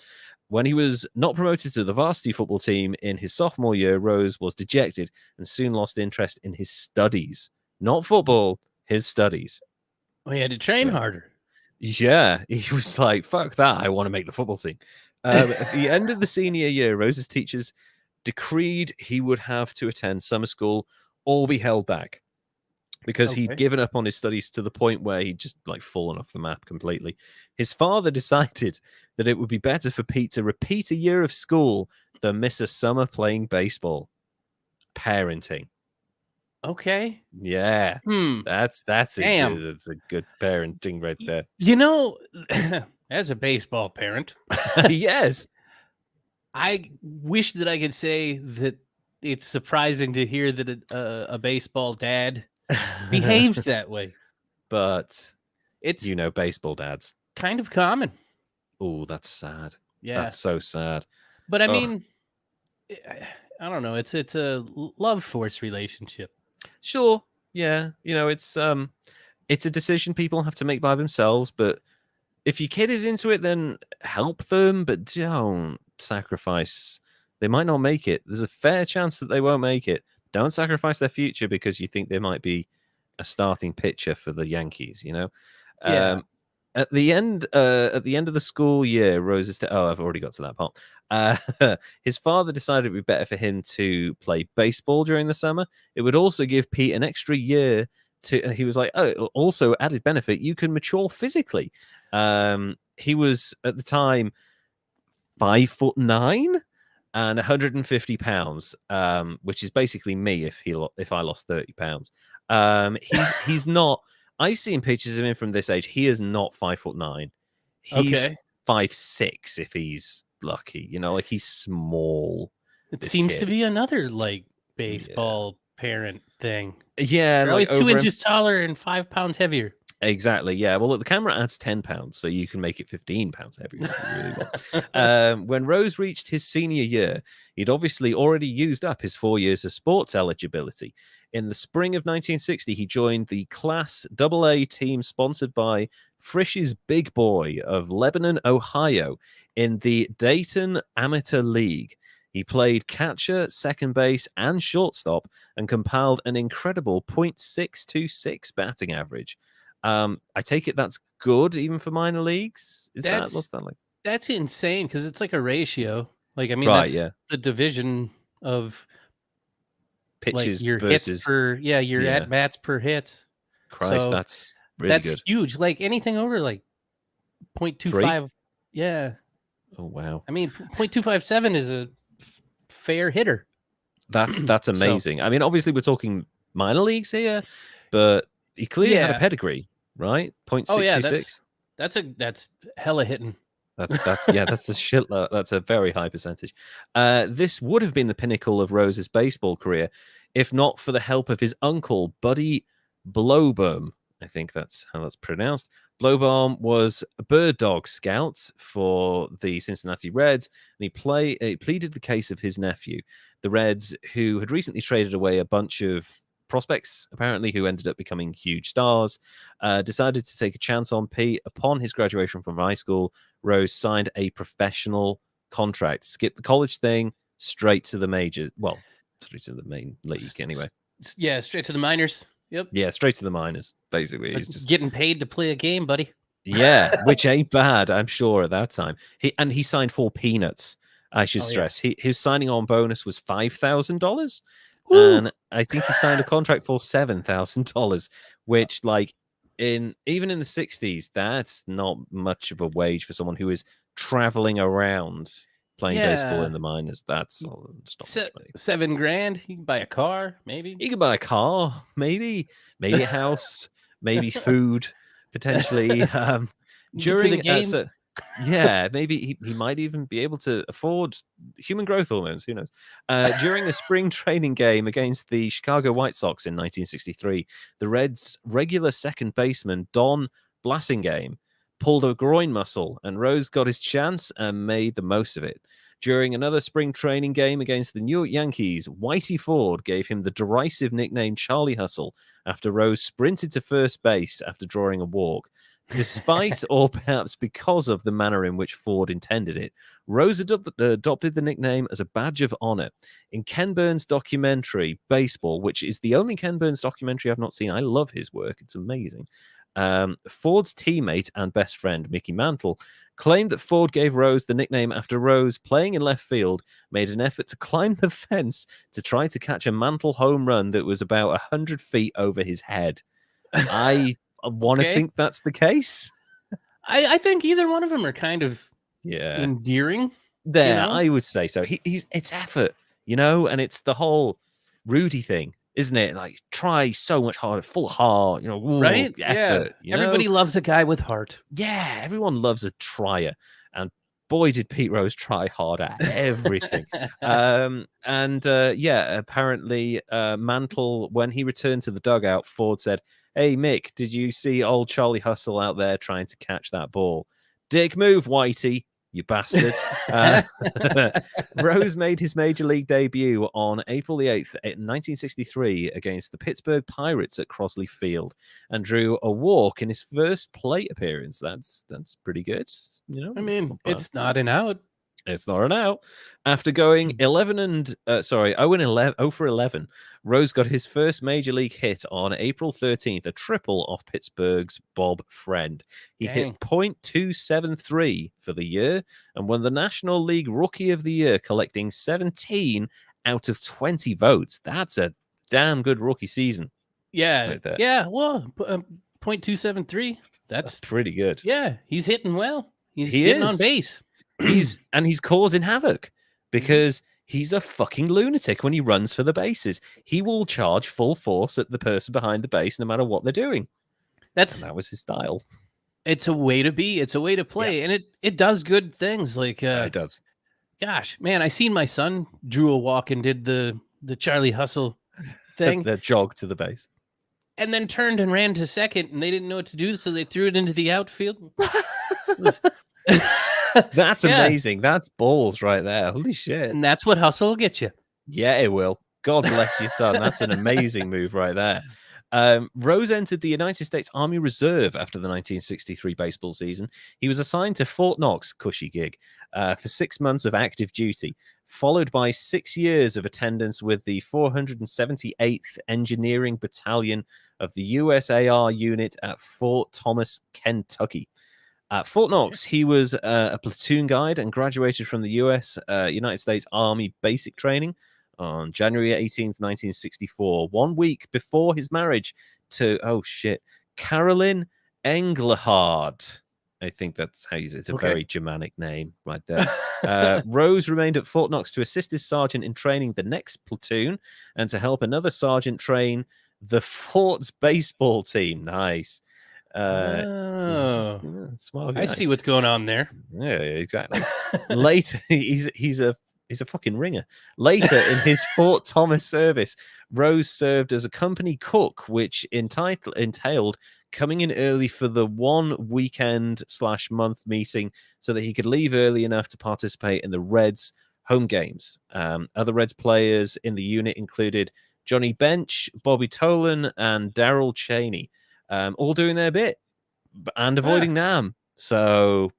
S1: When he was not promoted to the varsity football team in his sophomore year, Rose was dejected and soon lost interest in his studies. Not football, his studies.
S2: Well, he had to train harder.
S1: Yeah, he was like, fuck that, I want to make the football team. At the end of the senior year, Rose's teachers decreed he would have to attend summer school or be held back because he'd given up on his studies to the point where he'd just like fallen off the map completely. His father decided that it would be better for Pete to repeat a year of school than miss a summer playing baseball. Parenting.
S2: Okay.
S1: Yeah. That's a good parenting right there.
S2: As a baseball parent,
S1: yes,
S2: I wish that I could say that it's surprising to hear that a baseball dad behaves that way.
S1: But
S2: it's
S1: baseball dads
S2: kind of common.
S1: Oh, that's sad.
S2: Yeah,
S1: that's so sad.
S2: But I mean, I don't know. It's a love force relationship.
S1: Sure. Yeah. It's a decision people have to make by themselves. But if your kid is into it, then help them, but don't sacrifice. They might not make it. There's a fair chance that they won't make it. Don't sacrifice their future because you think they might be a starting pitcher for the Yankees.
S2: Yeah.
S1: At the end of the school year, I've already got to that part. His father decided it would be better for him to play baseball during the summer. It would also give Pete an extra year he was like, also added benefit, you can mature physically. He was at the time 5'9" and 150 pounds, which is basically me if I lost 30 pounds. He's not. I've seen pictures of him from this age. He is not 5'9". He's 5'6" if he's lucky. He's small.
S2: It seems to be another like baseball parent thing.
S1: Yeah,
S2: they're always 2 inches taller and 5 pounds heavier.
S1: Exactly. Yeah. Well, the camera adds 10 pounds, so you can make it 15 pounds heavier if you really want. When Rose reached his senior year, he'd obviously already used up his 4 years of sports eligibility. In the spring of 1960, he joined the Class AA team sponsored by Frisch's Big Boy of Lebanon, Ohio, in the Dayton Amateur League. He played catcher, second base, and shortstop, and compiled an incredible .626 batting average. I take it that's good even for minor leagues. What's that like?
S2: That's insane because it's like a ratio. Like, I mean,
S1: Right,
S2: that's the division of
S1: pitches
S2: like your
S1: versus
S2: hits per your at bats per hit.
S1: Christ,
S2: So
S1: that's really good.
S2: Huge. Like anything over like 0.25. Yeah.
S1: Oh wow.
S2: I mean, 0.257 is a fair hitter.
S1: That's amazing. I mean, obviously we're talking minor leagues here, but he clearly had a pedigree, right? 0.626.
S2: That's hella hitting.
S1: That's a shit. That's a very high percentage. This would have been the pinnacle of Rose's baseball career, if not for the help of his uncle, Buddy Blowbaum. I think that's how that's pronounced. Blowbaum was a bird dog scout for the Cincinnati Reds, and he pleaded the case of his nephew. The Reds, who had recently traded away a bunch of prospects, apparently, who ended up becoming huge stars, decided to take a chance on Pete. Upon his graduation from high school, Rose signed a professional contract, skipped the college thing, straight to the majors. Well, straight to the main league, anyway.
S2: Yeah, straight to the minors. Yep.
S1: Yeah, straight to the minors, basically. He's just
S2: getting paid to play a game, buddy.
S1: Yeah, which ain't bad, I'm sure, at that time. He signed for peanuts, I should stress.
S2: Yeah.
S1: His signing on bonus was $5,000. And I think he signed a contract for $7,000, which, like, even in the 60s, that's not much of a wage for someone who is traveling around playing baseball in the minors. That's not much money.
S2: $7,000. You can buy a car, maybe.
S1: You can buy a car, maybe a house, maybe food, potentially. During
S2: the games.
S1: Maybe he might even be able to afford human growth hormones. Who knows? During a spring training game against the Chicago White Sox in 1963, the Reds' regular second baseman, Don Blasingame, pulled a groin muscle, and Rose got his chance and made the most of it. During another spring training game against the New York Yankees, Whitey Ford gave him the derisive nickname Charlie Hustle after Rose sprinted to first base after drawing a walk. Despite, or perhaps because of, the manner in which Ford intended it, Rose adopted the nickname as a badge of honor. In Ken Burns' documentary, Baseball, which is the only Ken Burns documentary I've not seen, I love his work, it's amazing. Ford's teammate and best friend, Mickey Mantle, claimed that Ford gave Rose the nickname after Rose, playing in left field, made an effort to climb the fence to try to catch a Mantle home run that was about 100 feet over his head. I want to think that's the case.
S2: I think either one of them are kind of endearing.
S1: I would say so. It's effort, and it's the whole Rudy thing, isn't it? Like, try so much harder, full heart,
S2: right?
S1: Effort.
S2: Everybody loves a guy with heart.
S1: Yeah, everyone loves a trier, and boy, did Pete Rose try hard at everything. Apparently, Mantle, when he returned to the dugout, Ford said, "Hey, Mick, did you see old Charlie Hustle out there trying to catch that ball? Dick move, Whitey, you bastard." Rose made his major league debut on April the 8th, 1963, against the Pittsburgh Pirates at Crosley Field, and drew a walk in his first plate appearance. That's pretty good.
S2: I mean, it's not an out.
S1: It's not an out. After going 0 for 11, Rose got his first major league hit on April 13th, a triple off Pittsburgh's Bob Friend. He hit .273 for the year and won the National League Rookie of the Year, collecting 17 out of 20 votes. That's a damn good rookie season.
S2: Yeah.
S1: Right there.
S2: Yeah. Well, .273. That's
S1: pretty good.
S2: Yeah. He's hitting well. He's getting on base.
S1: He's causing havoc because he's a fucking lunatic when he runs for the bases. He will charge full force at the person behind the base no matter what they're doing. And that was his style.
S2: It's a way to be. It's a way to play. And it does good things. Like
S1: it does.
S2: Gosh, man, I seen my son drew a walk and did the Charlie Hustle thing.
S1: The jog to the base.
S2: And then turned and ran to second, and they didn't know what to do, so they threw it into the outfield.
S1: That's amazing. That's balls right there. Holy shit.
S2: And that's what hustle will get you.
S1: Yeah, it will. God bless your son. That's an amazing move right there. Rose entered the United States Army Reserve after the 1963 baseball season. He was assigned to Fort Knox, cushy gig, for 6 months of active duty, followed by 6 years of attendance with the 478th Engineering Battalion of the USAR unit at Fort Thomas, Kentucky. At Fort Knox, he was a platoon guide and graduated from the United States Army basic training on January 18th, 1964, 1 week before his marriage to, Carolyn Englehard. I think that's how you say it. It's a very Germanic name right there. Rose remained at Fort Knox to assist his sergeant in training the next platoon and to help another sergeant train the Fort's baseball team. Nice.
S2: Smart guy. I see what's going on there.
S1: Yeah, exactly. Later, he's a fucking ringer. Later in his Fort Thomas service, Rose served as a company cook, which entailed coming in early for the 1 weekend/month meeting so that he could leave early enough to participate in the Reds home games. Other Reds players in the unit included Johnny Bench, Bobby Tolan, and Darrell Cheney, all doing their bit and avoiding Nam. So,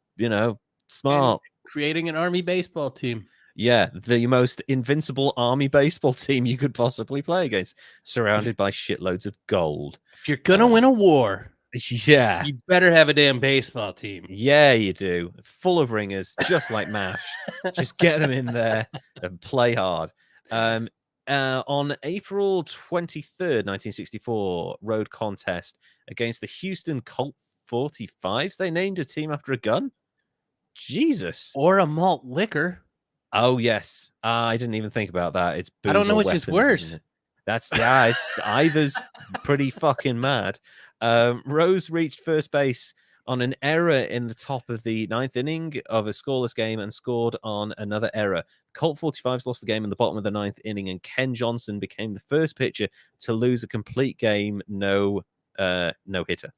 S1: smart.
S2: And creating an Army baseball team.
S1: Yeah, the most invincible Army baseball team you could possibly play against, surrounded by shitloads of gold.
S2: If you're going to win a war,
S1: yeah,
S2: you better have a damn baseball team.
S1: Yeah, you do. Full of ringers, just like MASH. Just get them in there and play hard. On April 23rd, 1964, road contest against the Houston Colt 45s. They named a team after a gun? Jesus.
S2: Or a malt liquor.
S1: Oh, yes. I didn't even think about that. It's booze.
S2: I don't know which
S1: weapons,
S2: is worse.
S1: It's either's pretty fucking mad. Rose reached first base on an error in the top of the 9th inning of a scoreless game and scored on another error. Colt 45s lost the game in the bottom of the 9th inning, and Ken Johnson became the first pitcher to lose a complete game no hitter.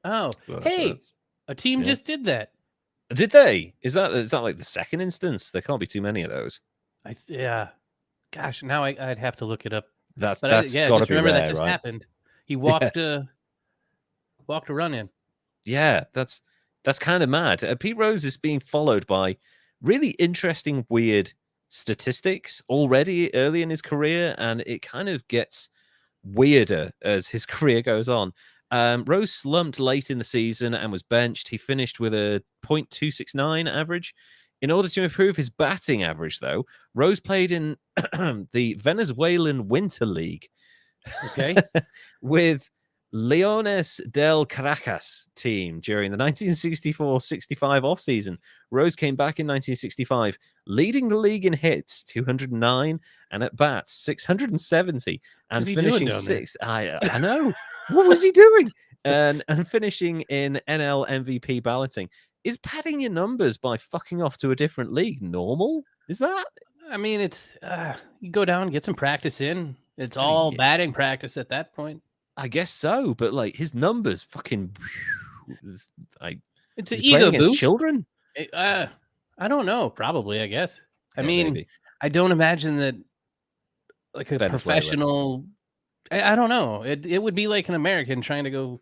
S2: Oh, a team just did that.
S1: Did they? Is that like the second instance? There can't be too many of those.
S2: Yeah. Gosh, now I'd have to look it up.
S1: That's got to be
S2: remember
S1: rare,
S2: that just
S1: right?
S2: happened. He walked a run in.
S1: Yeah, that's kind of mad. Pete Rose is being followed by really interesting, weird statistics already early in his career, and it kind of gets weirder as his career goes on. Rose slumped late in the season and was benched. He finished with a .269 average. In order to improve his batting average, though, Rose played in the Venezuelan Winter League.
S2: Okay.
S1: With Leones del Caracas team during the 1964-65 offseason. Rose came back in 1965, leading the league in hits, 209, and at bats, 670, and finishing sixth. I know. What was he doing? And finishing in NL MVP balloting. Is padding your numbers by fucking off to a different league normal? Is that?
S2: I mean, it's you go down, get some practice in. It's all batting practice at that point.
S1: I guess so, but like his numbers fucking
S2: it's an ego boost.
S1: Children?
S2: I don't know. Probably, I guess. I mean, maybe. I don't imagine that like a professional. I don't know. It would be like an American trying to go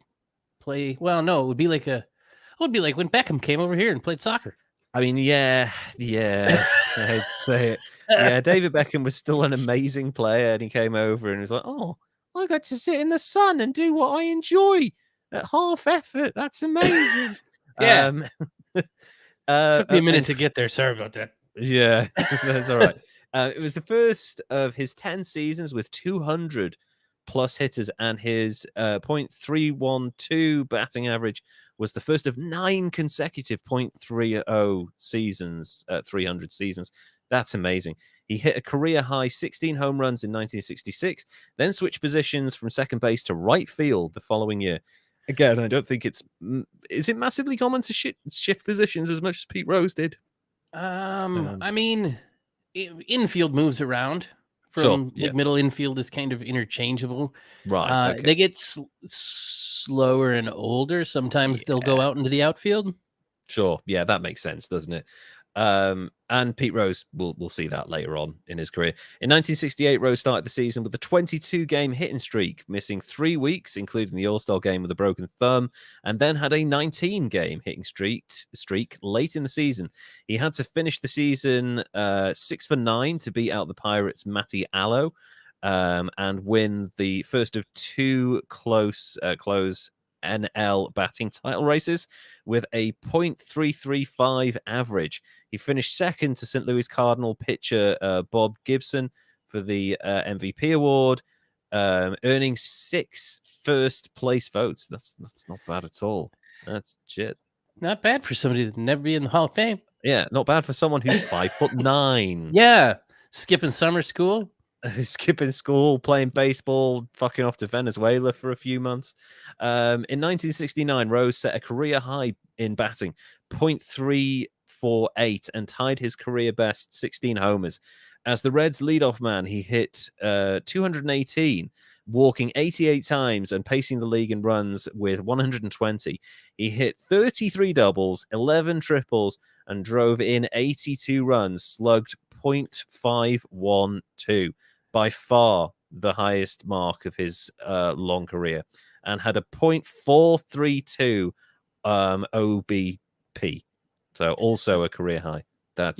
S2: play. Well, no, it would be like when Beckham came over here and played soccer.
S1: I mean, yeah. I'd say it. Yeah, David Beckham was still an amazing player, and he came over and was like, "Oh, I got to sit in the sun and do what I enjoy at half effort. That's amazing."
S2: Yeah. Took me a minute to get there. Sorry about that.
S1: Yeah, that's all right. It was the first of his 10 seasons with 200 plus hitters, and his .312 batting average was the first of 9 consecutive .30 seasons, 300 seasons. That's amazing. He hit a career high 16 home runs in 1966, then switched positions from second base to right field the following year. Again, I don't think is it massively common to shift positions as much as Pete Rose did?
S2: I mean, infield moves around. Middle infield is kind of interchangeable.
S1: Right. Okay.
S2: They get slower and older. Sometimes they'll go out into the outfield.
S1: Sure. Yeah, that makes sense, doesn't it? And Pete Rose, we'll see that later on in his career. In 1968, Rose started the season with a 22-game hitting streak, missing 3 weeks, including the All-Star game with a broken thumb, and then had a 19-game hitting streak late in the season. He had to finish the season 6 for 9 to beat out the Pirates' Matty Allo, and win the first of 2 close NL batting title races with a .335 average. He finished second to St. Louis Cardinal pitcher Bob Gibson for the MVP award, earning 6 first-place votes. That's not bad at all. That's shit.
S2: Not bad for somebody that never be in the Hall of Fame.
S1: Yeah, not bad for someone who's 5'9".
S2: Yeah, skipping summer school.
S1: Skipping school, playing baseball, fucking off to Venezuela for a few months. In 1969, Rose set a career high in batting, .348, and tied his career best 16 homers. As the Reds' leadoff man, he hit 218, walking 88 times and pacing the league in runs with 120. He hit 33 doubles, 11 triples, and drove in 82 runs, slugged .512. By far the highest mark of his long career, and had a .432 OBP. So also a career high.
S2: That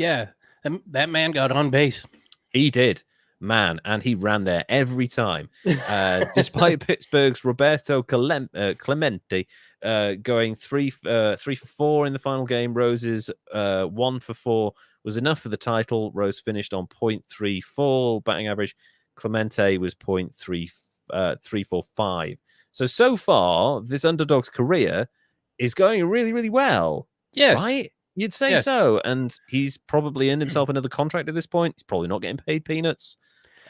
S2: man got on base.
S1: He did, man, and he ran there every time. Despite Pittsburgh's Roberto Clemente going 3 for 4 in the final game, Rose's 1 for 4 was enough for the title. Rose finished on .34 batting average. Clemente was .345. So far, this underdog's career is going really, really well.
S2: Yes.
S1: Right? You'd say so. And he's probably earned himself another contract at this point. He's probably not getting paid peanuts.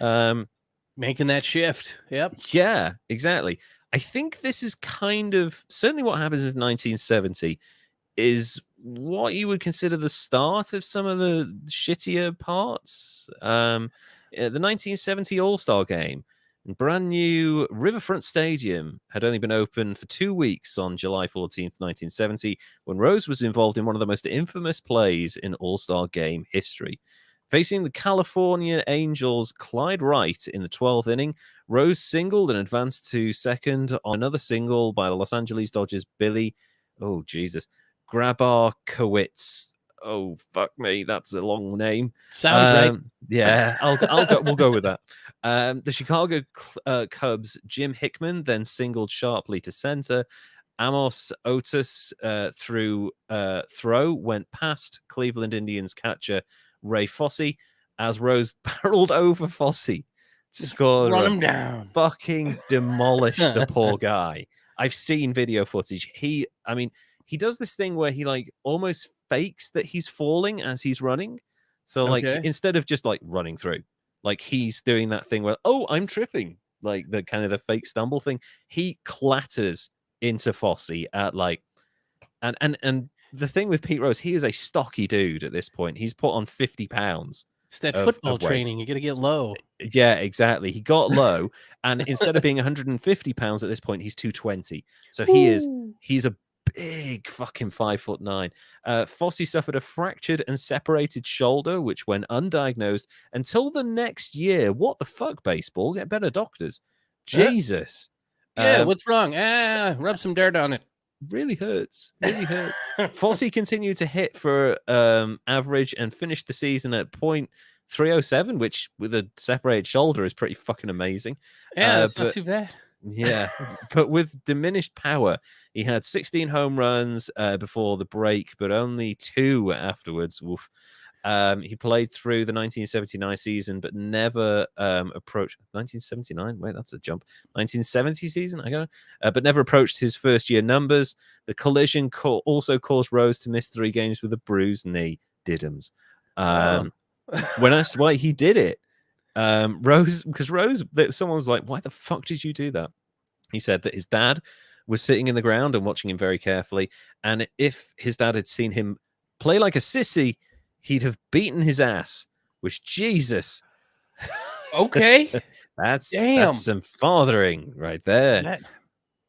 S2: Making that shift. Yep.
S1: Yeah, exactly. I think this is kind of certainly what happens in 1970 is what you would consider the start of some of the shittier parts. The 1970 All-Star Game, brand new Riverfront Stadium, had only been open for 2 weeks on July 14th, 1970, when Rose was involved in one of the most infamous plays in All-Star Game history. Facing the California Angels' Clyde Wright in the 12th inning, Rose singled and advanced to second on another single by the Los Angeles Dodgers' Billy, Grabarkowitz. Oh, fuck me, that's a long name.
S2: Sounds right.
S1: Yeah, we'll go with that. The Chicago Cubs' Jim Hickman then singled sharply to center. Amos Otis throw went past Cleveland Indians catcher Ray Fosse as Rose barreled over Fosse to score.
S2: Run him down.
S1: Fucking demolished the poor guy. I've seen video footage. He does this thing where he like almost fakes that he's falling as he's running. So like instead of just like running through, like he's doing that thing where, oh, I'm tripping, like the kind of the fake stumble thing. He clatters into Fosse at like, and the thing with Pete Rose, he is a stocky dude at this point. He's put on 50 pounds.
S2: It's that football training. You got to get low.
S1: Yeah, exactly. He got low, and instead of being 150 pounds at this point, he's 220. So he's a big fucking 5'9". Fosse suffered a fractured and separated shoulder, which went undiagnosed until the next year. What the fuck, baseball? Get better doctors. Jesus.
S2: What's wrong? Rub some dirt on it.
S1: Really hurts. Really hurts. Fosse continued to hit for average and finished the season at .307, which with a separated shoulder is pretty fucking amazing.
S2: Yeah, that's not too bad.
S1: Yeah, but with diminished power, he had 16 home runs before the break, but only 2 afterwards. Woof. He played through the 1979 season, but never approached 1979. Wait, that's a jump. 1970 season, I don't know, but never approached his first year numbers. The collision also caused Rose to miss 3 games with a bruised knee. Diddums. When asked why he did it, Rose, someone was like, "Why the fuck did you do that?" He said that his dad was sitting in the ground and watching him very carefully, and if his dad had seen him play like a sissy, he'd have beaten his ass. Which, Jesus.
S2: Okay.
S1: That's some fathering right there.
S2: That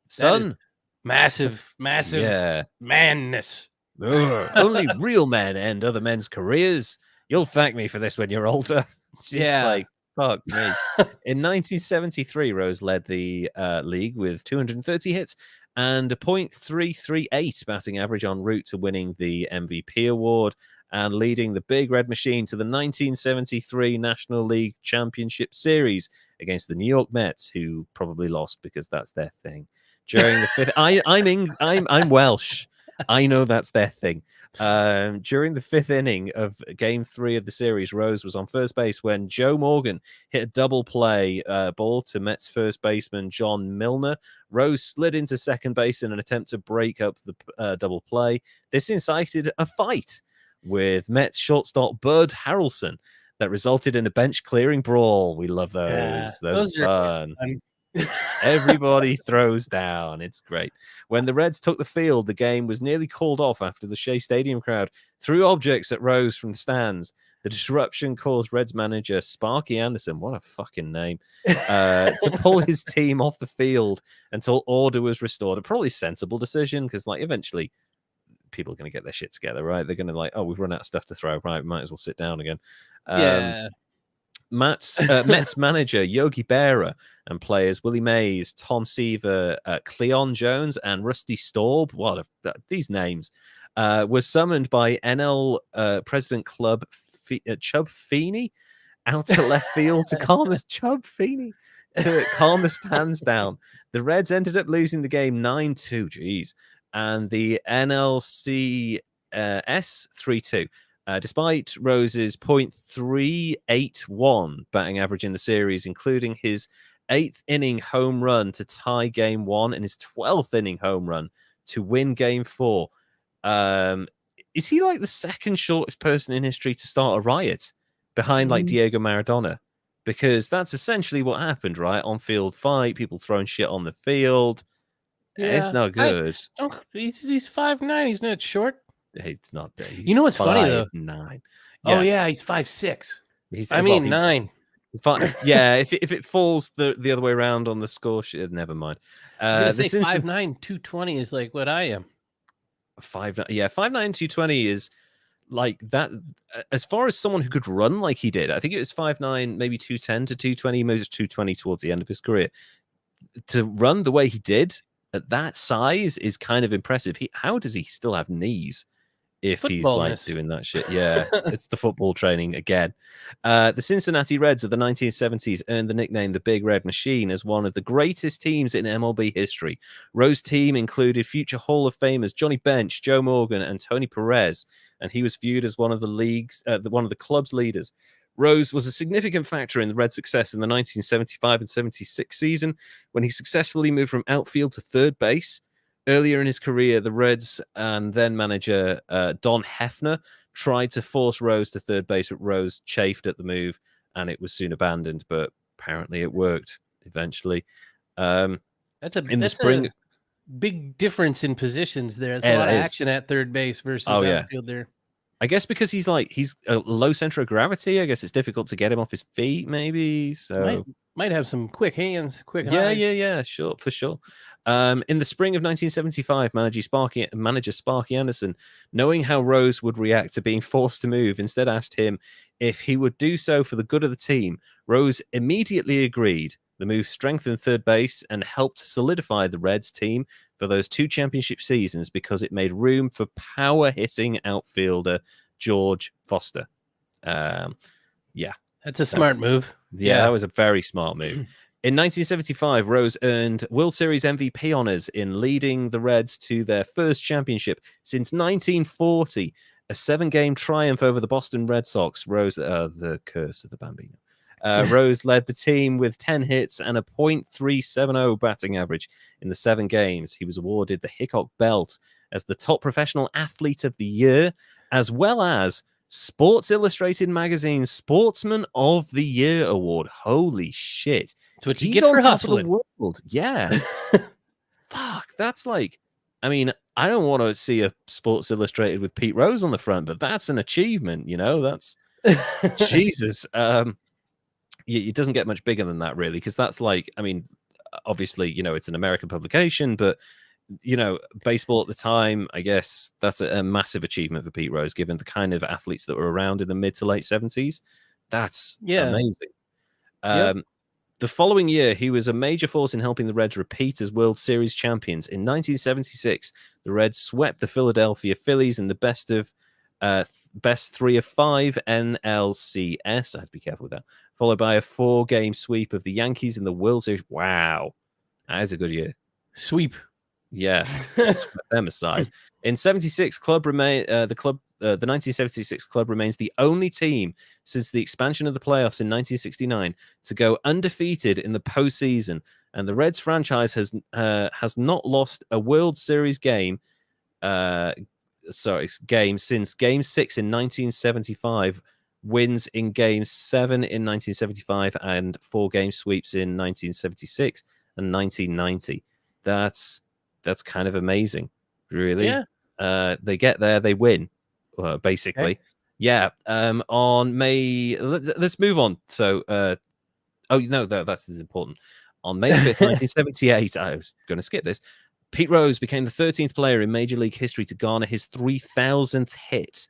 S1: Son.
S2: Massive
S1: Yeah.
S2: manness.
S1: Only real men end other men's careers. You'll thank me for this when you're older. It's just like, fuck me. In 1973, Rose led the league with 230 hits and a .338 batting average en route to winning the MVP award and leading the Big Red Machine to the 1973 National League Championship Series against the New York Mets, who probably lost because that's their thing. During the fifth, I'm Welsh. I know that's their thing. During the fifth inning of Game 3 of the series, Rose was on first base when Joe Morgan hit a double play ball to Mets first baseman John Milner. Rose slid into second base in an attempt to break up the double play. This incited a fight with Mets shortstop Bud Harrelson that resulted in a bench-clearing brawl. We love those.
S2: Yeah,
S1: those are fun. Everybody throws down. It's great. When the Reds took the field, the game was nearly called off after the Chey Stadium crowd threw objects at Rose from the stands. The disruption caused Reds manager Sparky Anderson, what a fucking name, to pull his team off the field until order was restored. A probably sensible decision because, like, eventually people are going to get their shit together, right? They're going to like, oh, we've run out of stuff to throw. Right, we might as well sit down again. Mets manager Yogi Berra and players Willie Mays, Tom Seaver, Cleon Jones, and Rusty Staub. What these names were summoned by NL President Club Chub Feeney out to left field to calm the stands down. The Reds ended up losing the game 9-2. Jeez. And the NLCS 3-2. Despite Rose's .381 batting average in the series, including his 8th inning home run to tie Game 1 and his 12th inning home run to win Game 4. Is he like the second shortest person in history to start a riot behind like Diego Maradona? Because that's essentially what happened, right? On-field fight, people throwing shit on the field. Yeah, it's not good.
S2: He's 5'9". He's not short.
S1: It's not there.
S2: You know what's funny though?
S1: 9.
S2: Yeah. Oh yeah, he's 5'6". 9.
S1: Yeah, if it falls the other way around on the score sheet, never mind.
S2: I was gonna say 5'9", 220 is like what I am.
S1: 5'9", yeah, 5'9", 220 is like that. As far as someone who could run like he did, I think it was 5'9", maybe 210 to 220, maybe it was 220 towards the end of his career. To run the way he did at that size is kind of impressive. How does he still have knees? If he's like doing that shit. Yeah, it's the football training again. The Cincinnati Reds of the 1970s earned the nickname the Big Red Machine as one of the greatest teams in MLB history. Rose's team included future Hall of Famers Johnny Bench, Joe Morgan, and Tony Perez, and he was viewed as one of the club's leaders. Rose was a significant factor in the Reds' success in the 1975 and 76 season when he successfully moved from outfield to third base. Earlier in his career, the Reds and then manager Don Hefner tried to force Rose to third base, but Rose chafed at the move, and it was soon abandoned. But apparently, it worked eventually.
S2: That's a big difference in positions there. There's a lot of action at third base versus outfield there.
S1: I guess because he's a low center of gravity. I guess it's difficult to get him off his feet, maybe. So
S2: might have some quick hands, quick.
S1: Yeah, sure, for sure. In the spring of 1975, manager Sparky Anderson, knowing how Rose would react to being forced to move, instead asked him if he would do so for the good of the team. Rose immediately agreed. The move strengthened third base and helped solidify the Reds team for those 2 championship seasons because it made room for power-hitting outfielder George Foster. Yeah.
S2: That's a smart move.
S1: Yeah, that was a very smart move. In 1975, Rose earned World Series MVP honors in leading the Reds to their first championship since 1940, a 7-game triumph over the Boston Red Sox. Rose, the curse of the Bambino. Rose led the team with 10 hits and a .370 batting average in the 7 games. He was awarded the Hickok Belt as the top professional athlete of the year, as well as Sports Illustrated Magazine's Sportsman of the Year award. Holy shit.
S2: That's what you get for hustling.
S1: The world. Yeah. Fuck, that's like, I mean, I don't want to see a Sports Illustrated with Pete Rose on the front, but that's an achievement, you know? That's Jesus. It doesn't get much bigger than that, really, because that's like, I mean, obviously, you know, it's an American publication, but baseball at the time, I guess that's a massive achievement for Pete Rose, given the kind of athletes that were around in the mid to late 70s. That's amazing. The following year, he was a major force in helping the Reds repeat as World Series champions. In 1976, the Reds swept the Philadelphia Phillies in the best 3 of 5 NLCS. I have to be careful with that. Followed by a 4-game sweep of the Yankees in the World Series. Wow, that is a good year.
S2: Sweep.
S1: Yeah, swept them aside. In 76, the 1976 club remains the only team since the expansion of the playoffs in 1969 to go undefeated in the postseason, and the Reds franchise has not lost a World Series game. Since Game 6 in 1975, wins in Game 7 in 1975, and 4-game sweeps in 1976 and 1990. That's kind of amazing, really.
S2: Yeah.
S1: They get there, they win, basically. Okay. Yeah. On May, let's move on. So, that's important. On May 5th, 1978, I was going to skip this. Pete Rose became the 13th player in Major League history to garner his 3,000th hit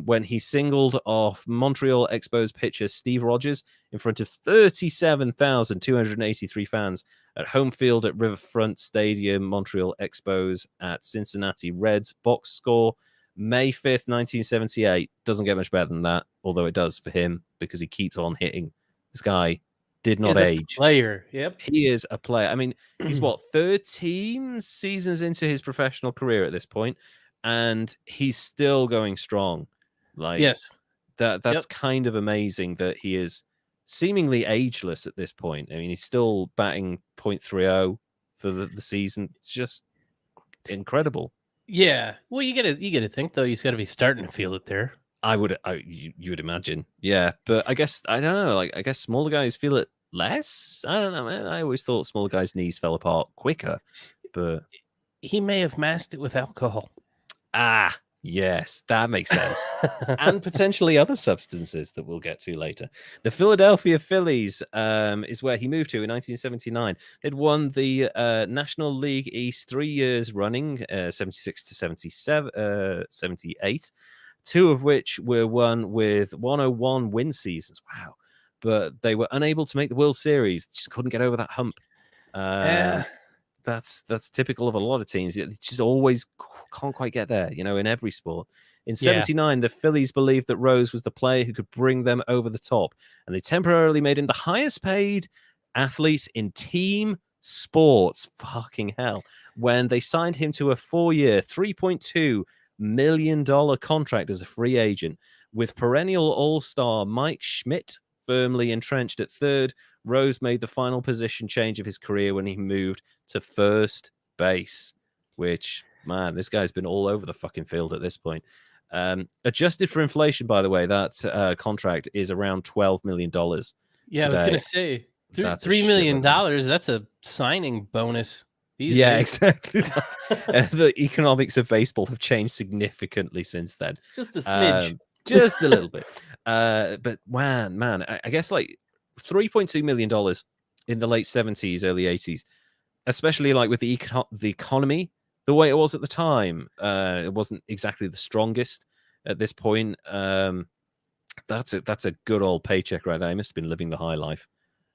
S1: when he singled off Montreal Expos pitcher Steve Rogers in front of 37,283 fans at home field at Riverfront Stadium. Montreal Expos at Cincinnati Reds. Box score, May 5th, 1978. Doesn't get much better than that, although it does for him because he keeps on hitting. This guy did not age.
S2: Player. Yep.
S1: He is a player. I mean, he's 13 seasons into his professional career at this point, and he's still going strong. That's kind of amazing that he is seemingly ageless at this point. I mean, he's still batting .30 for the season. It's just incredible.
S2: Yeah. Well, you gotta think though. He's got to be starting to feel it there.
S1: You would imagine, yeah. But I guess I don't know. I guess smaller guys feel it less. I don't know, man. I always thought smaller guys' knees fell apart quicker, but
S2: he may have masked it with alcohol.
S1: Ah, yes, that makes sense, and potentially other substances that we'll get to later. The Philadelphia Phillies is where he moved to in 1979. They'd won the National League East 3 years running, 76 to 78. 2 of which were won with 101 win seasons. Wow. But they were unable to make the World Series. Just couldn't get over that hump. That's typical of a lot of teams. They just always can't quite get there, in every sport. In 79, the Phillies believed that Rose was the player who could bring them over the top. And they temporarily made him the highest paid athlete in team sports. Fucking hell. When they signed him to a 4-year, $3.2 million contract as a free agent, with perennial all-star Mike Schmidt firmly entrenched at third. Rose made the final position change of his career when he moved to first base, which, man, this guy's been all over the fucking field at this point. Adjusted for inflation, by the way, that contract is around $12 million.
S2: Yeah, today. I was going to say $3 million. That's a signing bonus. These days.
S1: Exactly. The economics of baseball have changed significantly since then.
S2: Just a smidge.
S1: Just a little bit. But man, I guess like $3.2 million in the late 70s, early 80s, especially like with the economy, the way it was at the time, it wasn't exactly the strongest at this point. That's a good old paycheck right there. He must have been living the high life.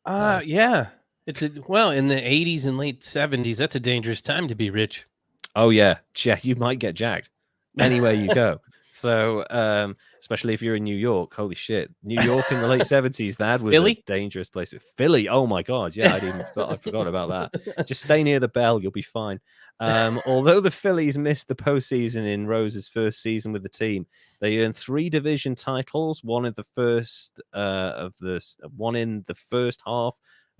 S2: Yeah. In the 80s and late 70s, that's a dangerous time to be rich.
S1: Oh, yeah. You might get jacked anywhere you go. So, especially if you're in New York, holy shit. New York in the late 70s, that was a dangerous place. Philly, oh my God. Yeah, I forgot about that. Just stay near the bell, you'll be fine. Although the Phillies missed the postseason in Rose's first season with the team, they earned 3 division titles, one in the first half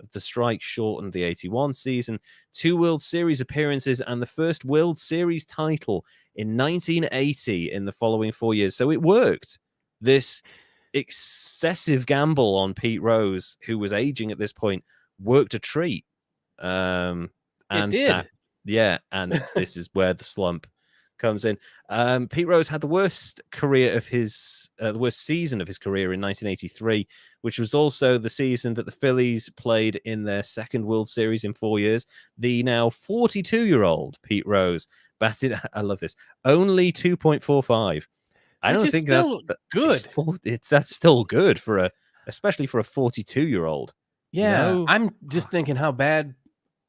S1: of the strike shortened the 81 season, 2 World Series appearances, and the first World Series title in 1980 in the following 4 years. So it worked. This excessive gamble on Pete Rose, who was aging at this point, worked a treat.
S2: It did.
S1: And this is where the slump comes in. Pete Rose had the worst the worst season of his career in 1983, which was also the season that the Phillies played in their second World Series in 4 years. The now 42-year-old Pete Rose batted, I love this, only 2.45. I don't think that's
S2: good.
S1: That's still good especially for a 42-year-old.
S2: Yeah,
S1: you know?
S2: I'm just thinking how bad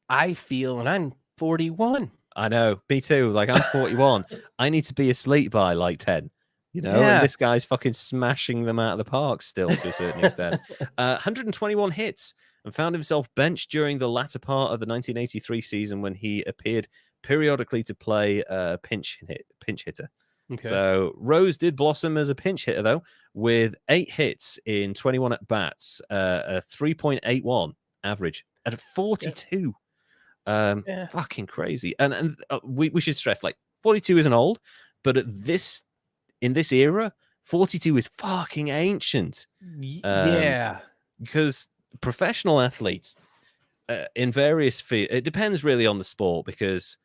S2: I feel, and I'm 41.
S1: I know, me too. Like, I'm 41. I need to be asleep by like 10.
S2: Yeah.
S1: And this guy's fucking smashing them out of the park still to a certain extent. 121 hits, and found himself benched during the latter part of the 1983 season when he appeared periodically to play pinch hitter.
S2: Okay.
S1: So Rose did blossom as a pinch hitter, though, with 8 hits in 21 at-bats, a 3.81 average at 42. Fucking crazy. And we should stress, like, 42 isn't old, but in this era, 42 is fucking ancient.
S2: Yeah.
S1: Because professional athletes in various fields, it depends really on the sport, because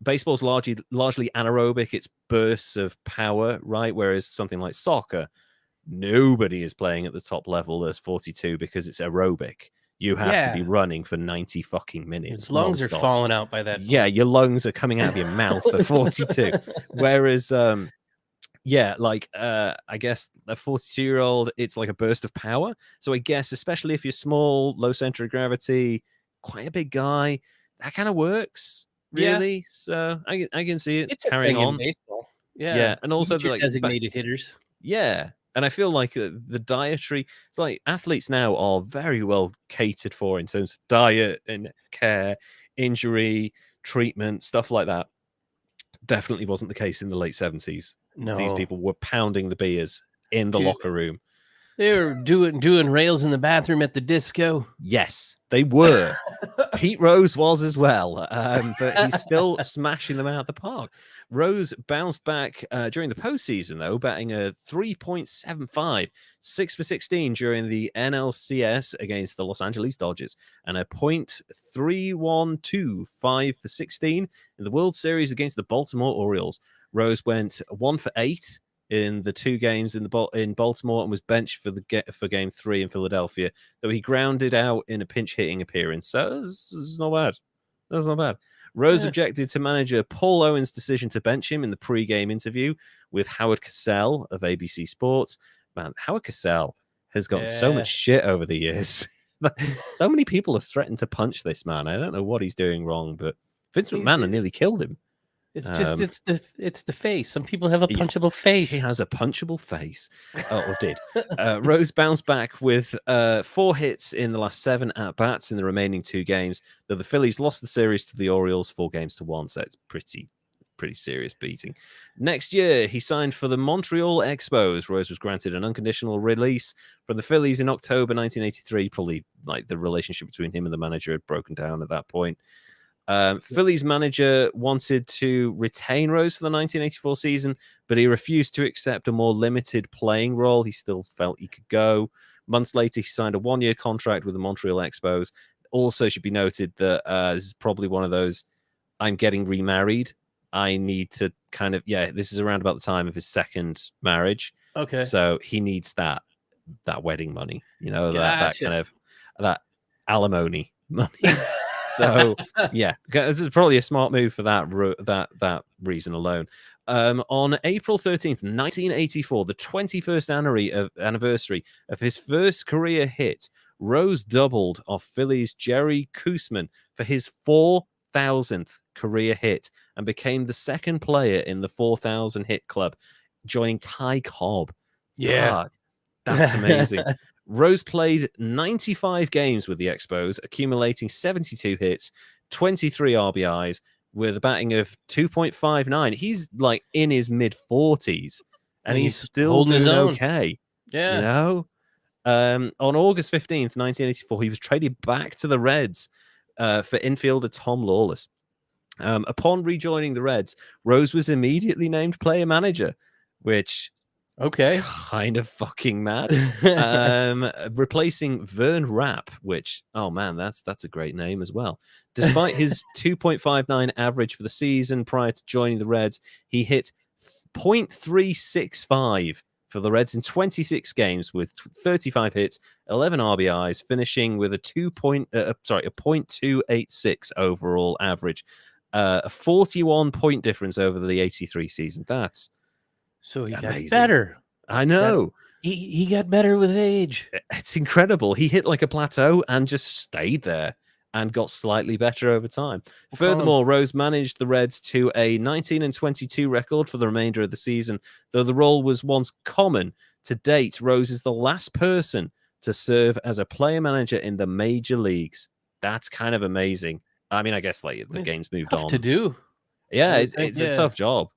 S1: baseball's largely anaerobic. It's bursts of power, right? Whereas something like soccer, nobody is playing at the top level as 42 because it's aerobic. You have to be running for 90 fucking minutes.
S2: Your lungs are falling out by that point.
S1: Yeah, your lungs are coming out of your mouth at 42. Whereas, I guess a 42-year-old, it's like a burst of power. So I guess, especially if you're small, low center of gravity, quite a big guy, that kind of works, really. Yeah. So I can see it carrying on.
S2: In baseball.
S1: Yeah, and also
S2: the designated hitters.
S1: Yeah. And I feel like the dietary, it's like athletes now are very well catered for in terms of diet and care, injury, treatment, stuff like that. Definitely wasn't the case in the late 70s.
S2: No.
S1: These people were pounding the beers in the locker room.
S2: They were doing rails in the bathroom at the disco.
S1: Yes, they were. Pete Rose was as well, but he's still smashing them out of the park. Rose bounced back during the postseason, though, batting a 3.75, 6 for 16 during the NLCS against the Los Angeles Dodgers, and a .312, 5 for 16 in the World Series against the Baltimore Orioles. Rose went 1 for 8 in the 2 games in Baltimore and was benched for Game 3 in Philadelphia, though he grounded out in a pinch hitting appearance. So it's not bad. That's not bad. Rose objected to manager Paul Owen's decision to bench him in the pre-game interview with Howard Cosell of ABC Sports. Man, Howard Cosell has gotten so much shit over the years. So many people have threatened to punch this man. I don't know what he's doing wrong, but Vince McMahon nearly killed him.
S2: It's just it's the face. Some people have a punchable face.
S1: He has a punchable face, or did. Rose bounced back with 4 hits in the last 7 at-bats in the remaining 2 games, though the Phillies lost the series to the Orioles 4-1, so it's pretty serious beating. Next year, he signed for the Montreal Expos. Rose was granted an unconditional release from the Phillies in October 1983. Probably like the relationship between him and the manager had broken down at that point. Phillies manager wanted to retain Rose for the 1984 season, but he refused to accept a more limited playing role. He still felt he could go. Months later, he signed a 1-year contract with the Montreal Expos. Also should be noted that this is probably one of those, I'm getting remarried. I need to this is around about the time of his second marriage.
S2: Okay.
S1: So he needs that wedding money, that kind of that alimony money. So, yeah, this is probably a smart move for that reason alone. On April 13th, 1984, the 21st anniversary of his first career hit, Rose doubled off Phillies' Jerry Koosman for his 4,000th career hit and became the second player in the 4,000 hit club, joining Ty Cobb.
S2: Yeah.
S1: Fuck, that's amazing. Rose played 95 games with the Expos, accumulating 72 hits, 23 RBIs, with a batting of 2.59. He's like in his mid-40s, and he's still doing okay.
S2: Yeah.
S1: On August 15th, 1984, he was traded back to the Reds for infielder Tom Lawless. Upon rejoining the Reds, Rose was immediately named player manager, which
S2: Okay.
S1: It's kind of fucking mad. Replacing Vern Rapp, which, oh man, that's a great name as well. Despite his 2.59 average for the season prior to joining the Reds, he hit .365 for the Reds in 26 games with 35 hits, 11 RBIs, finishing with a .286 overall average, a 41 point difference over the 83 season. That's
S2: so he
S1: amazing.
S2: got better.
S1: I know.
S2: He got better with age.
S1: It's incredible. He hit like a plateau and just stayed there and got slightly better over time. Furthermore, Rose managed the Reds to a 19-22 record for the remainder of the season. Though the role was once common, to date, Rose is the last person to serve as a player manager in the major leagues. That's kind of amazing. I mean, I guess like the game's moved on.
S2: To do.
S1: Yeah, it's a tough job.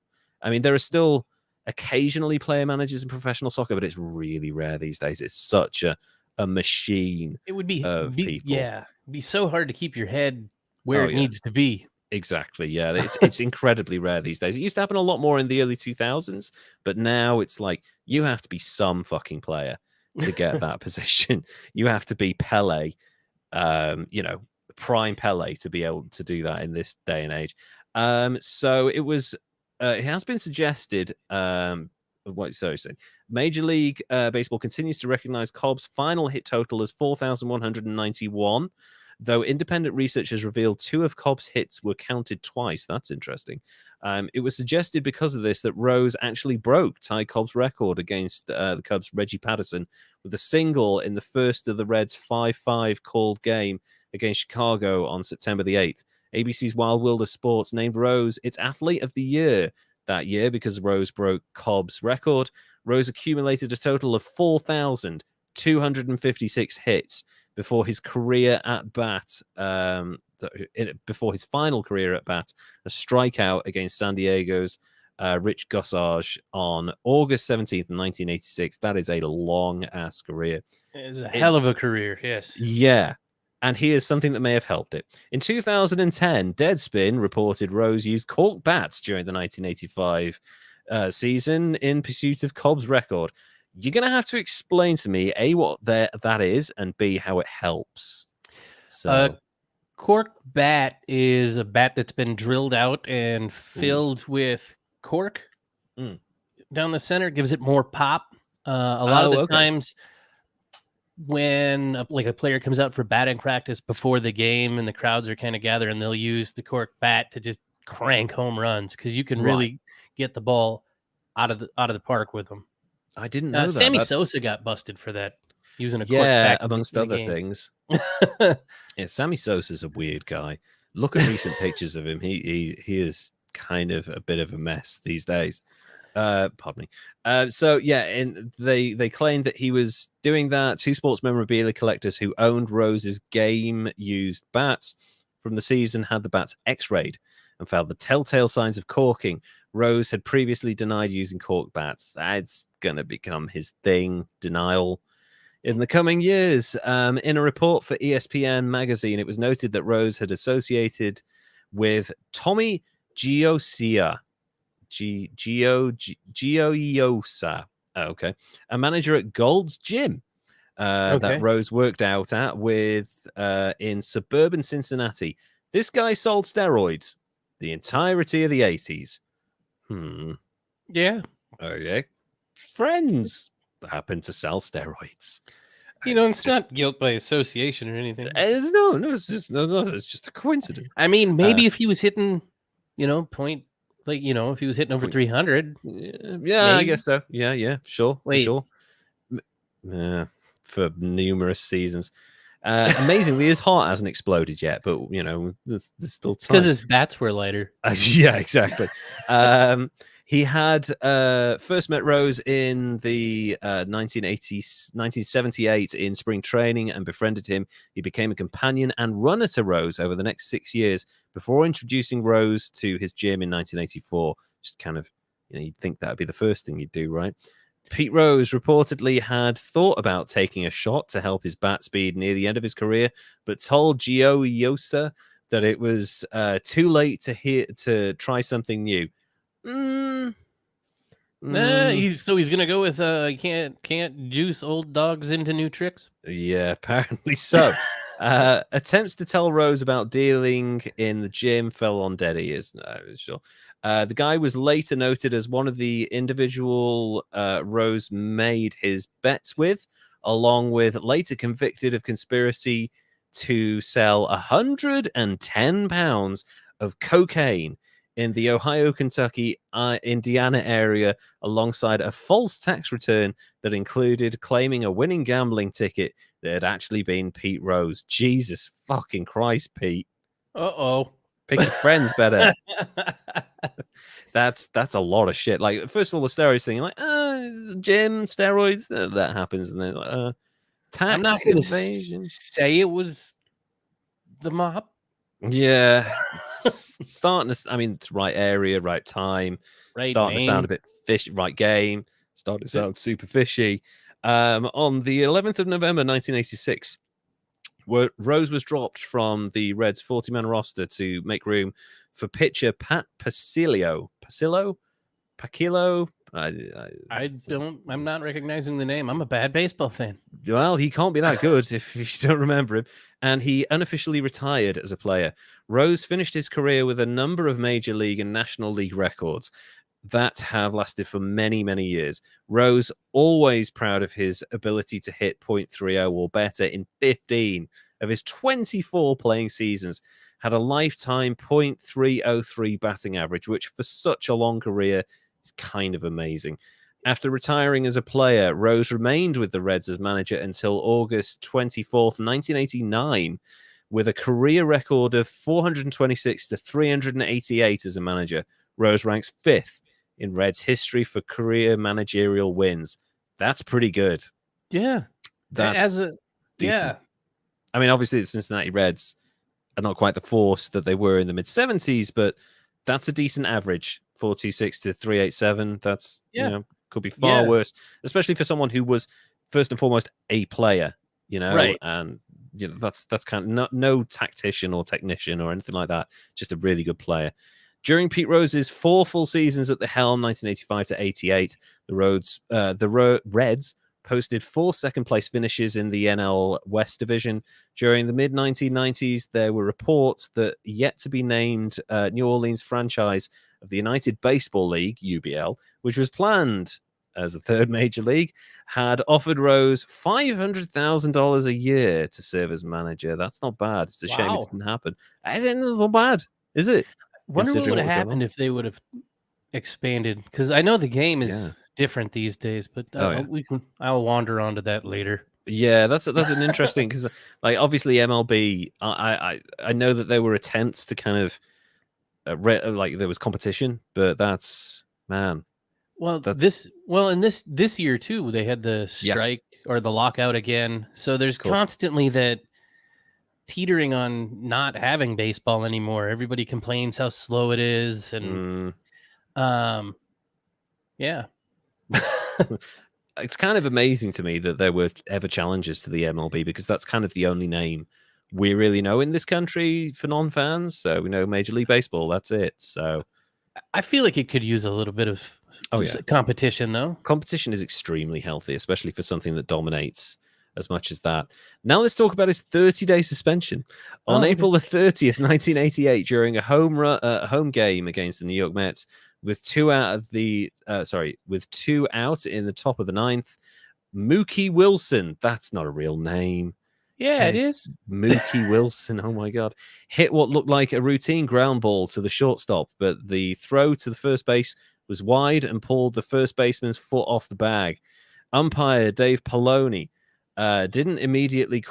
S1: I mean, there are still occasionally player managers in professional soccer, but it's really rare these days. It's such a machine.
S2: It would be
S1: of people.
S2: Yeah, it'd be so hard to keep your head where it needs to be.
S1: Exactly. Yeah, it's incredibly rare these days. It used to happen a lot more in the early 2000s, but now it's like you have to be some fucking player to get that position. You have to be Pele, prime Pele to be able to do that in this day and age. So it was. It has been suggested. Major League Baseball continues to recognize Cobb's final hit total as 4,191, though independent research has revealed 2 of Cobb's hits were counted twice. That's interesting. It was suggested because of this that Rose actually broke Ty Cobb's record against the Cubs' Reggie Patterson with a single in the first of the Reds' 5-5 called game against Chicago on September the 8th. ABC's Wild World of Sports named Rose its Athlete of the Year that year because Rose broke Cobb's record. Rose accumulated a total of 4,256 hits before his career at bat, before his final career at bat, a strikeout against San Diego's Rich Gossage on August 17th, 1986. That is a long-ass career.
S2: It's a hell of a career, yes.
S1: Yeah. And here's something that may have helped it. In 2010, Deadspin reported Rose used cork bats during the 1985 season in pursuit of Cobb's record. You're going to have to explain to me, A, what that is, and B, how it helps. So,
S2: cork bat is a bat that's been drilled out and filled with cork down the center. It gives it more pop. A lot of the times when a player comes out for batting practice before the game and the crowds are kind of gathering, they'll use the cork bat to just crank home runs because you can really get the ball out of the park with them.
S1: I didn't know that.
S2: Sammy Sosa got busted for that using a cork bat
S1: amongst other things. Yeah, Sammy Sosa's a weird guy. Look at recent pictures of him. He is kind of a bit of a mess these days. Pardon me. And they claimed that he was doing that. 2 sports memorabilia collectors who owned Rose's game-used bats from the season had the bats x-rayed and found the telltale signs of corking. Rose had previously denied using cork bats. That's going to become his thing, denial. In the coming years, in a report for ESPN magazine, it was noted that Rose had associated with Tommy Giosa, a manager at Gold's Gym that Rose worked out at with in suburban Cincinnati. This guy sold steroids the entirety of the 80s.
S2: Yeah.
S1: Okay. Friends happen to sell steroids.
S2: It's not guilt by association or anything.
S1: It's just a coincidence.
S2: I mean, maybe if he was hitting, if he was hitting over 300.
S1: Yeah, I guess so. Yeah, sure. For sure. For numerous seasons. Amazingly, his heart hasn't exploded yet, but, there's still time.
S2: Because his bats were lighter.
S1: Yeah, exactly. He had first met Rose in the 1978 in spring training and befriended him. He became a companion and runner to Rose over the next 6 years before introducing Rose to his gym in 1984. Just kind of, you'd think that would be the first thing you'd do, right? Pete Rose reportedly had thought about taking a shot to help his bat speed near the end of his career, but told Gio Yosa that it was too late to try something new.
S2: He's gonna go with can't juice old dogs into new tricks.
S1: Yeah, apparently so. Attempts to tell Rose about dealing in the gym fell on dead ears. No, sure. The guy was later noted as one of the individual Rose made his bets with, along with later convicted of conspiracy to sell 110 pounds of cocaine in the Ohio, Kentucky, Indiana area, alongside a false tax return that included claiming a winning gambling ticket that had actually been Pete Rose. Jesus fucking Christ, Pete.
S2: Uh-oh.
S1: Pick your friends better. That's a lot of shit. Like, first of all, the steroids thing, like, gym, steroids, that happens. And then, tax
S2: I'm not gonna
S1: evasion.
S2: say it was the mob.
S1: Yeah. Starting to, I mean, it's right area, right time.
S2: Right
S1: Starting to sound a bit fishy, right game. Starting to sound super fishy. On the 11th of November, 1986, Rose was dropped from the Reds' 40-man roster to make room for pitcher Pat Pacilio.
S2: I'm not recognizing the name. I'm a bad baseball fan.
S1: Well, he can't be that good if you don't remember him. And he unofficially retired as a player. Rose finished his career with a number of Major League and National League records that have lasted for many, many years. Rose, always proud of his ability to hit .30 or better in 15 of his 24 playing seasons, had a lifetime .303 batting average, which for such a long career is kind of amazing. After retiring as a player, Rose remained with the Reds as manager until August 24th, 1989, with a career record of 426 to 388 as a manager. Rose ranks 5th in Reds history for career managerial wins. That's pretty good.
S2: Yeah.
S1: That's decent.
S2: Yeah.
S1: I mean, obviously the Cincinnati Reds are not quite the force that they were in the mid-70s, but that's a decent average. 426 to 387. That's, could be far worse, especially for someone who was first and foremost a player,
S2: right.
S1: And that's kind of no tactician or technician or anything like that. Just a really good player. During Pete Rose's 4 full seasons at the helm, 1985 to 88, the Reds posted 4 second-place finishes in the NL West Division. During the mid-1990s, there were reports that yet-to-be-named New Orleans franchise of the United Baseball League, UBL, which was planned as a third major league, had offered Rose $500,000 a year to serve as manager. That's not bad. It's a shame it didn't happen. It's not bad, is it?
S2: Wonder what would have happened if they would have expanded, because I know the game is different these days, but I'll wander onto that later.
S1: Yeah, that's an interesting, because like obviously MLB, I know that there were attempts to kind of like there was competition, but that's
S2: this year too they had the strike or the lockout again, so there's constantly that teetering on not having baseball anymore. Everybody complains how slow it is, and
S1: it's kind of amazing to me that there were ever challenges to the MLB, because that's kind of the only name we really know in this country for non-fans. So we know Major League Baseball, that's it. So
S2: I feel like it could use a little bit of competition, though.
S1: Competition is extremely healthy, especially for something that dominates as much as that. Now let's talk about his 30-day suspension. On April the 30th, 1988, during a home game against the New York Mets, with 2 out in the top of the 9th, Mookie Wilson, that's not a real name.
S2: Yeah, it is.
S1: Mookie Wilson, oh my God, hit what looked like a routine ground ball to the shortstop, but the throw to the first base was wide and pulled the first baseman's foot off the bag. Umpire Dave Poloni didn't immediately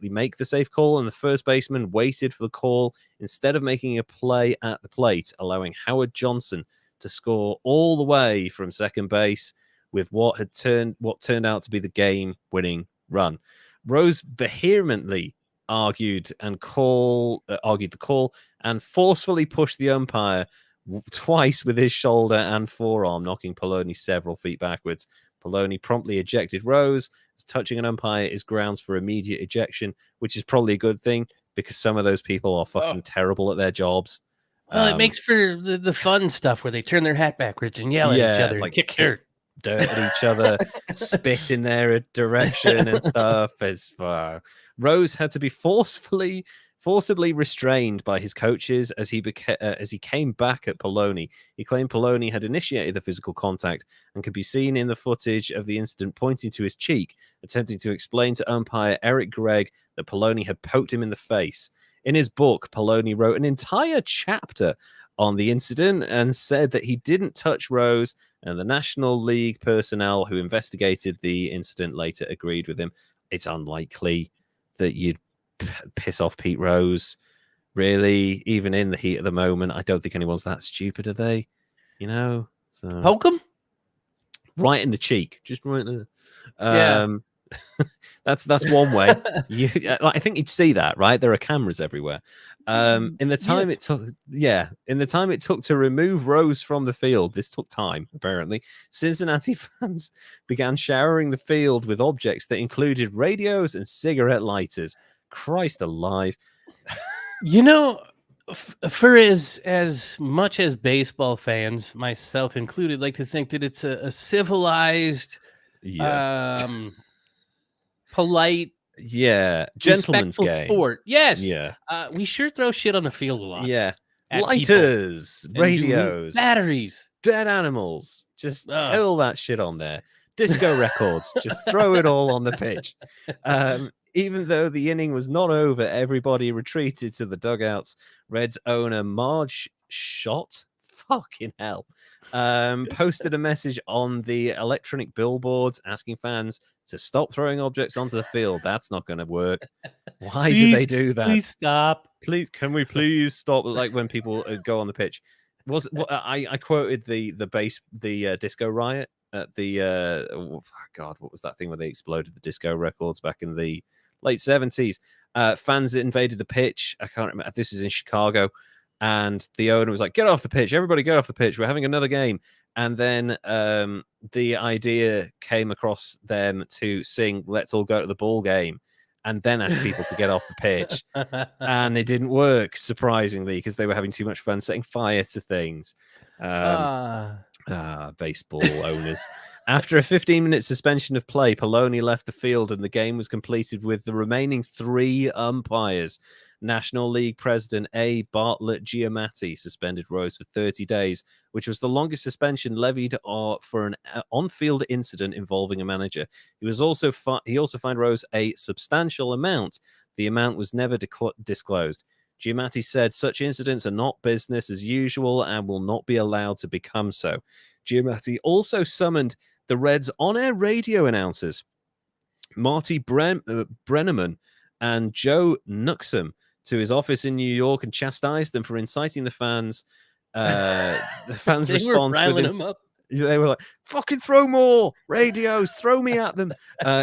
S1: make the safe call, and the first baseman waited for the call instead of making a play at the plate, allowing Howard Johnson to score all the way from second base with what turned out to be the game-winning run. Rose vehemently argued the call and forcefully pushed the umpire twice with his shoulder and forearm, knocking Poloni several feet backwards. Poloni promptly ejected Rose, as touching an umpire is grounds for immediate ejection, which is probably a good thing, because some of those people are fucking terrible at their jobs.
S2: Well, it makes for the fun stuff where they turn their hat backwards and yell at each other,
S1: like
S2: kick dirt
S1: at each other, spit in their direction and stuff. Rose had to be forcibly restrained by his coaches as he came back at Poloni. He claimed Poloni had initiated the physical contact and could be seen in the footage of the incident pointing to his cheek, attempting to explain to umpire Eric Gregg that Poloni had poked him in the face. In his book, Poloni wrote an entire chapter on the incident and said that he didn't touch Rose, and the National League personnel who investigated the incident later agreed with him. It's unlikely that you'd piss off Pete Rose, really, even in the heat of the moment. I don't think anyone's that stupid, are they? So
S2: poke him
S1: right in the cheek, just right there.
S2: Yeah.
S1: That's one way. I think you'd see that, right? There are cameras everywhere. In the time it took to remove Rose from the field, this took time, apparently. Cincinnati fans began showering the field with objects that included radios and cigarette lighters. Christ alive.
S2: For as much as baseball fans, myself included, like to think that it's a civilized, polite,
S1: gentleman's
S2: respectful
S1: game.
S2: sport. Yes. We sure throw shit on the field a lot.
S1: Lighters, radios,
S2: batteries,
S1: dead animals. Just hurl that shit on there. Disco records. Just throw it all on the pitch. Even though the inning was not over, everybody retreated to the dugouts. Reds owner Marge Schott, fucking hell, posted a message on the electronic billboards asking fans to stop throwing objects onto the field. That's not going to work. Why do they do that?
S2: Please stop.
S1: Can we please stop? Like when people go on the pitch. I quoted the disco riot at the what was that thing where they exploded the disco records back in the late 70s? Fans invaded the pitch. I can't remember. This is in Chicago. And the owner was like, get off the pitch. Everybody get off the pitch. We're having another game. And then the idea came across them to sing Let's All Go to the Ball Game and then ask people to get off the pitch. And it didn't work, surprisingly, because they were having too much fun setting fire to things. Baseball owners. After a 15-minute suspension of play, Poloni left the field and the game was completed with the remaining 3 umpires. National League President A. Bartlett Giamatti suspended Rose for 30 days, which was the longest suspension levied for an on-field incident involving a manager. He also fined Rose a substantial amount. The amount was never disclosed. Giamatti said such incidents are not business as usual and will not be allowed to become so. Giamatti also summoned the Reds' on-air radio announcers, Marty Brenneman and Joe Nuxham, to his office in New York and chastised them for inciting the fans. The fans'
S2: they
S1: response
S2: were riling them up.
S1: They were like, fucking throw more radios, throw me at them.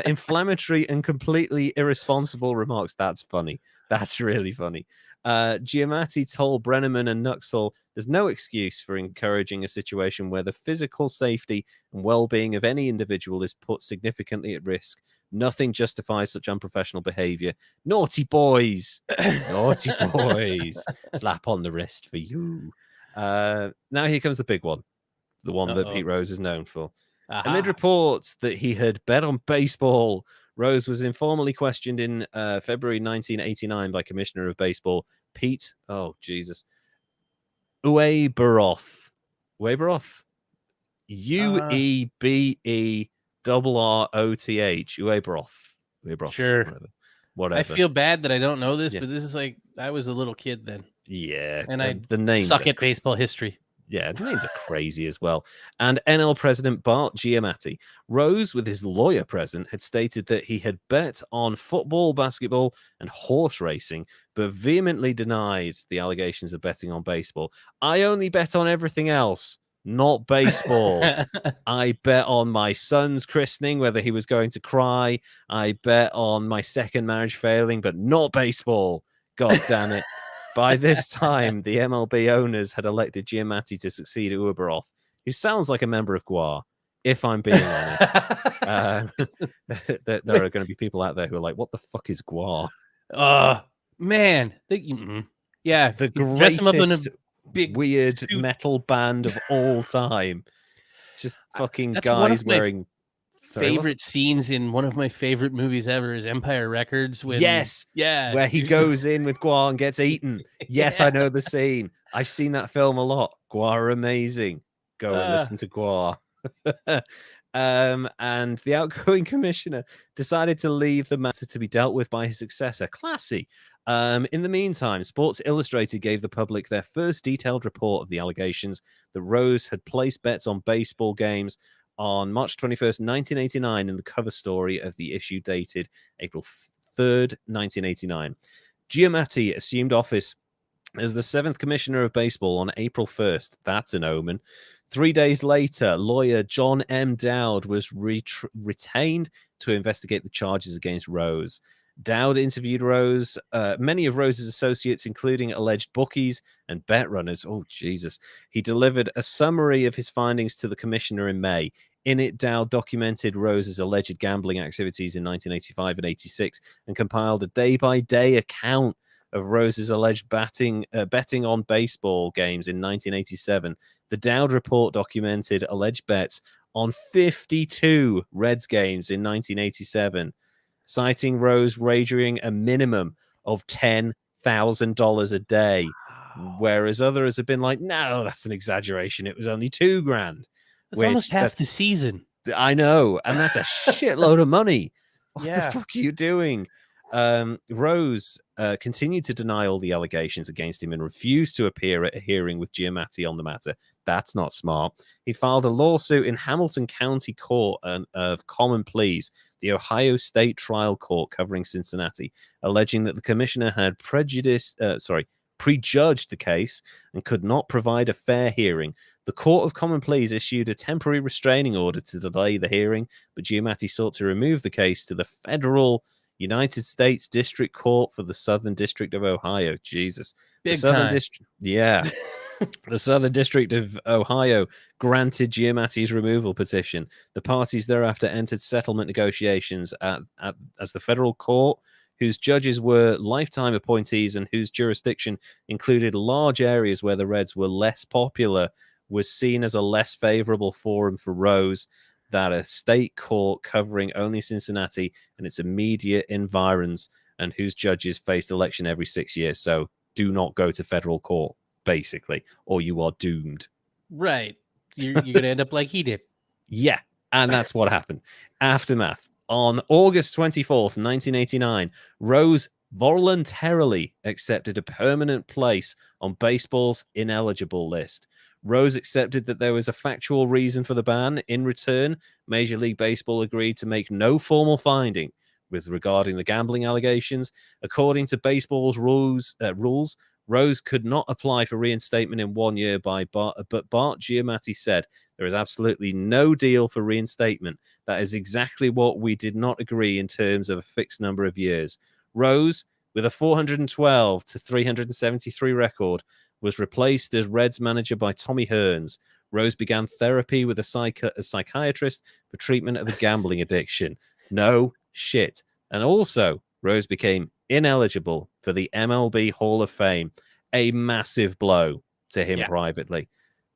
S1: Inflammatory and completely irresponsible remarks. That's funny. That's really funny. Giamatti told Brenneman and Nuxhall there's no excuse for encouraging a situation where the physical safety and well-being of any individual is put significantly at risk. Nothing justifies such unprofessional behavior. Naughty boys. Naughty boys. Slap on the wrist for you. Now here comes the big one. The one that Pete Rose is known for. Amid reports that he had bet on baseball, Rose was informally questioned in February 1989 by Commissioner of Baseball Pete, Ueberroth. Ueberroth? Ueberroth. Ueberroth.
S2: Sure.
S1: Whatever.
S2: I feel bad that I don't know this, but this is like I was a little kid then.
S1: Yeah.
S2: And
S1: the names
S2: suck at baseball history.
S1: Yeah, the names are crazy as well. And NL President Bart Giamatti. Rose, with his lawyer present, had stated that he had bet on football, basketball, and horse racing, but vehemently denied the allegations of betting on baseball. I only bet on everything else, not baseball. I bet on my son's christening, whether he was going to cry. I bet on my second marriage failing, but not baseball. God damn it. By this time, the MLB owners had elected Giamatti to succeed Ueberroth, who sounds like a member of GWAR, if I'm being honest. There are going to be people out there who are like, what the fuck is GWAR?
S2: Man. Yeah.
S1: The
S2: Dress him up in a big
S1: weird
S2: suit.
S1: metal band of all time. Just fucking
S2: That's
S1: guys
S2: one of my
S1: wearing
S2: favorite scenes in one of my favorite movies ever is Empire Records. When
S1: where he goes in with Guar and gets eaten. Yes, I know the scene. I've seen that film a lot. Guar are amazing. Go and listen to Guar. And the outgoing commissioner decided to leave the matter to be dealt with by his successor. Classy. In the meantime, Sports Illustrated gave the public their first detailed report of the allegations that Rose had placed bets on baseball games on March 21st, 1989, in the cover story of the issue dated April 3rd, 1989. Giamatti assumed office as the 7th commissioner of baseball on April 1st. That's an omen. 3 days later, lawyer John M. Dowd was retained to investigate the charges against Rose. Dowd interviewed Rose, many of Rose's associates, including alleged bookies and bet runners. Oh, Jesus. He delivered a summary of his findings to the commissioner in May. In it, Dowd documented Rose's alleged gambling activities in 1985 and 86 and compiled a day-by-day account of Rose's alleged betting on baseball games in 1987. The Dowd report documented alleged bets on 52 Reds games in 1987, citing Rose wagering a minimum of $10,000 a day, whereas others have been like, no, that's an exaggeration. It was only $2,000.
S2: That's almost half the season.
S1: I know, and that's a shitload of money. What
S2: Yeah.
S1: the fuck are you doing? Rose continued to deny all the allegations against him and refused to appear at a hearing with Giamatti on the matter. That's not smart. He filed a lawsuit in Hamilton County Court of Common Pleas, the Ohio State Trial Court covering Cincinnati, alleging that the commissioner had prejudged the case and could not provide a fair hearing. The Court of Common Pleas issued a temporary restraining order to delay the hearing, but Giamatti sought to remove the case to the federal United States District Court for the Southern District of Ohio. Jesus.
S2: Big
S1: the Southern
S2: time.
S1: Yeah. The Southern District of Ohio granted Giamatti's removal petition. The parties thereafter entered settlement negotiations as the federal court, whose judges were lifetime appointees and whose jurisdiction included large areas where the Reds were less popular, was seen as a less favorable forum for Rose than a state court covering only Cincinnati and its immediate environs, and whose judges faced election every 6 years. So do not go to federal court, basically, or you are doomed.
S2: Right. You're going to end up like he did.
S1: Yeah, and that's what happened. Aftermath. On August 24th, 1989, Rose voluntarily accepted a permanent place on baseball's ineligible list. Rose accepted that there was a factual reason for the ban. In return, Major League Baseball agreed to make no formal finding regarding the gambling allegations. According to baseball's rules, Rose could not apply for reinstatement in 1 year but Bart Giamatti said, there is absolutely no deal for reinstatement. That is exactly what we did not agree in terms of a fixed number of years. Rose, with a 412 to 373 record, was replaced as Reds manager by Tommy Hearns. Rose began therapy with a psychiatrist for treatment of a gambling addiction. No shit. And also, Rose became ineligible for the MLB Hall of Fame. A massive blow to him privately.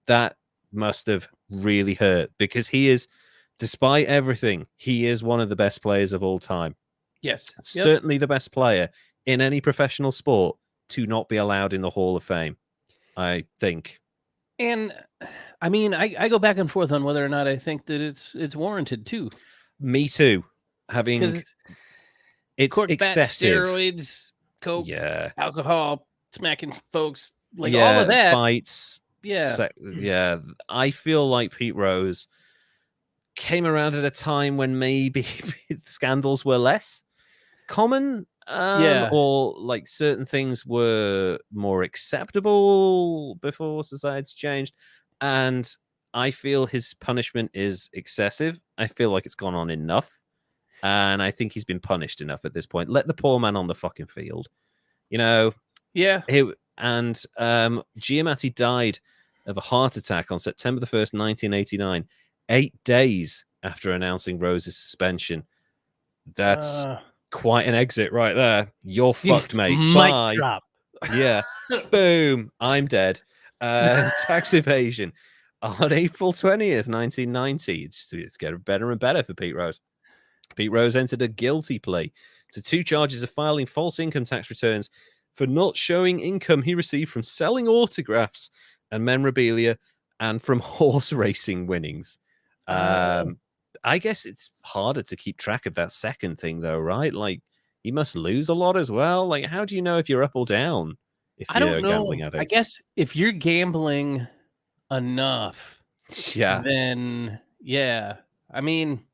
S1: That must have really hurt because he is, despite everything, he is one of the best players of all time.
S2: Yes.
S1: Certainly the best player in any professional sport to not be allowed in the Hall of Fame, I think.
S2: And I mean, I go back and forth on whether or not I think that it's warranted too.
S1: Me too. Having it's excessive.
S2: Steroids, coke, alcohol, smacking folks, like all of that.
S1: Fights. Yeah. I feel like Pete Rose came around at a time when maybe scandals were less common. Or like certain things were more acceptable before society changed. And I feel his punishment is excessive. I feel like it's gone on enough. And I think he's been punished enough at this point. Let the poor man on the fucking field. You know?
S2: Yeah.
S1: And Giamatti died of a heart attack on September the 1st, 1989, 8 days after announcing Rose's suspension. That's quite an exit right there. You're fucked, mate.
S2: Mic
S1: Bye.
S2: drop.
S1: Yeah. Boom. I'm dead. Tax evasion. On April 20th, 1990, it's getting better and better for Pete Rose. Pete Rose entered a guilty plea to 2 charges of filing false income tax returns for not showing income he received from selling autographs and memorabilia and from horse racing winnings. I guess it's harder to keep track of that second thing, though, right? Like, you must lose a lot as well. Like, how do you know if you're up or down if
S2: I
S1: you're
S2: don't
S1: a
S2: know.
S1: gambling addict?
S2: I guess if you're gambling enough,
S1: Yeah.
S2: then yeah. I mean,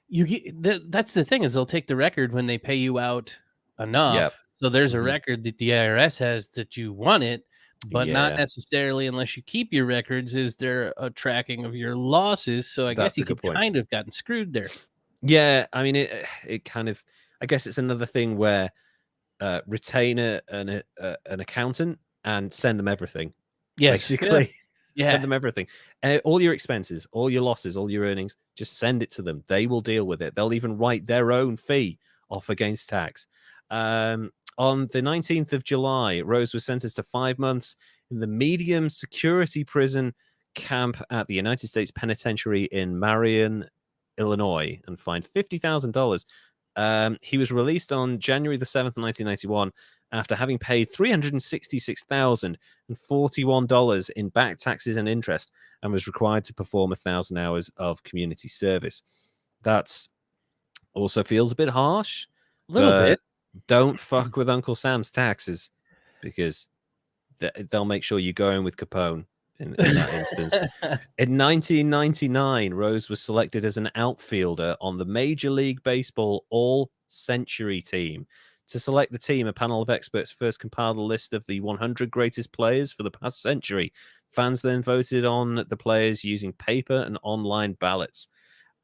S2: you get that's the thing is they'll take the record when they pay you out enough.
S1: Yep.
S2: So there's a
S1: Mhm.
S2: record that the IRS has that you won it, but not
S1: Yeah.
S2: necessarily unless you keep your records is there a tracking of your losses. So I guess
S1: That's
S2: you
S1: a good
S2: could
S1: point.
S2: kind of gotten screwed there.
S1: Yeah, I mean, it kind of, I guess it's another thing where retain an accountant and send them everything.
S2: Yes.
S1: Basically,
S2: Yeah.
S1: send them everything, all your expenses, all your losses, all your earnings. Just send it to them. They will deal with it. They'll even write their own fee off against tax. On the 19th of July, Rose was sentenced to 5 months in the medium security prison camp at the United States Penitentiary in Marion, Illinois, and fined $50,000. He was released on January the 7th, 1991, after having paid $366,041 in back taxes and interest, and was required to perform 1,000 hours of community service. That's also feels a bit harsh.
S2: A little bit.
S1: Don't fuck with Uncle Sam's taxes, because they'll make sure you go in with Capone in that instance. In 1999, Rose was selected as an outfielder on the Major League Baseball All-Century team. To select the team, a panel of experts first compiled a list of the 100 greatest players for the past century. Fans then voted on the players using paper and online ballots.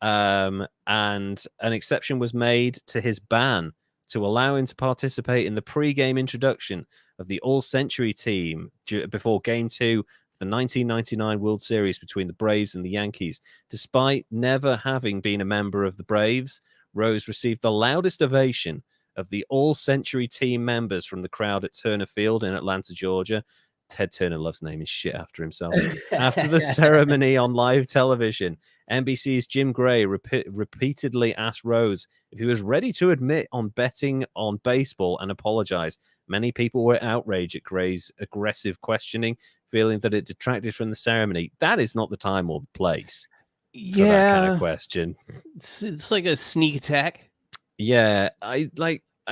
S1: And an exception was made to his ban to allow him to participate in the pre-game introduction of the All-Century team before Game 2 of the 1999 World Series between the Braves and the Yankees. Despite never having been a member of the Braves, Rose received the loudest ovation of the All-Century team members from the crowd at Turner Field in Atlanta, Georgia. Ted Turner loves naming shit after himself. After the ceremony on live television, NBC's Jim Gray repeatedly asked Rose if he was ready to admit on betting on baseball and apologize. Many people were outraged at Gray's aggressive questioning, feeling that it detracted from the ceremony. That is not the time or the place for that kind of question.
S2: It's like a sneak attack.
S1: Yeah, I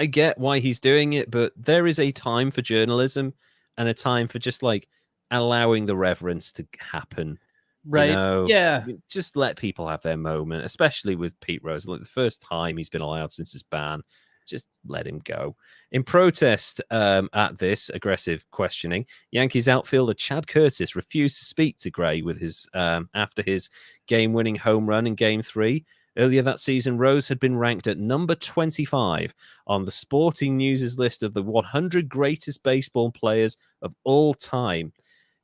S1: get why he's doing it, but there is a time for journalism and a time for just like allowing the reverence to happen.
S2: Right.
S1: You know?
S2: Yeah.
S1: Just let people have their moment, especially with Pete Rose. Like the first time he's been allowed since his ban, just let him go. In protest at this aggressive questioning, Yankees outfielder Chad Curtis refused to speak to Gray with his after his game-winning home run in Game 3. Earlier that season, Rose had been ranked at number 25 on the Sporting News' list of the 100 greatest baseball players of all time.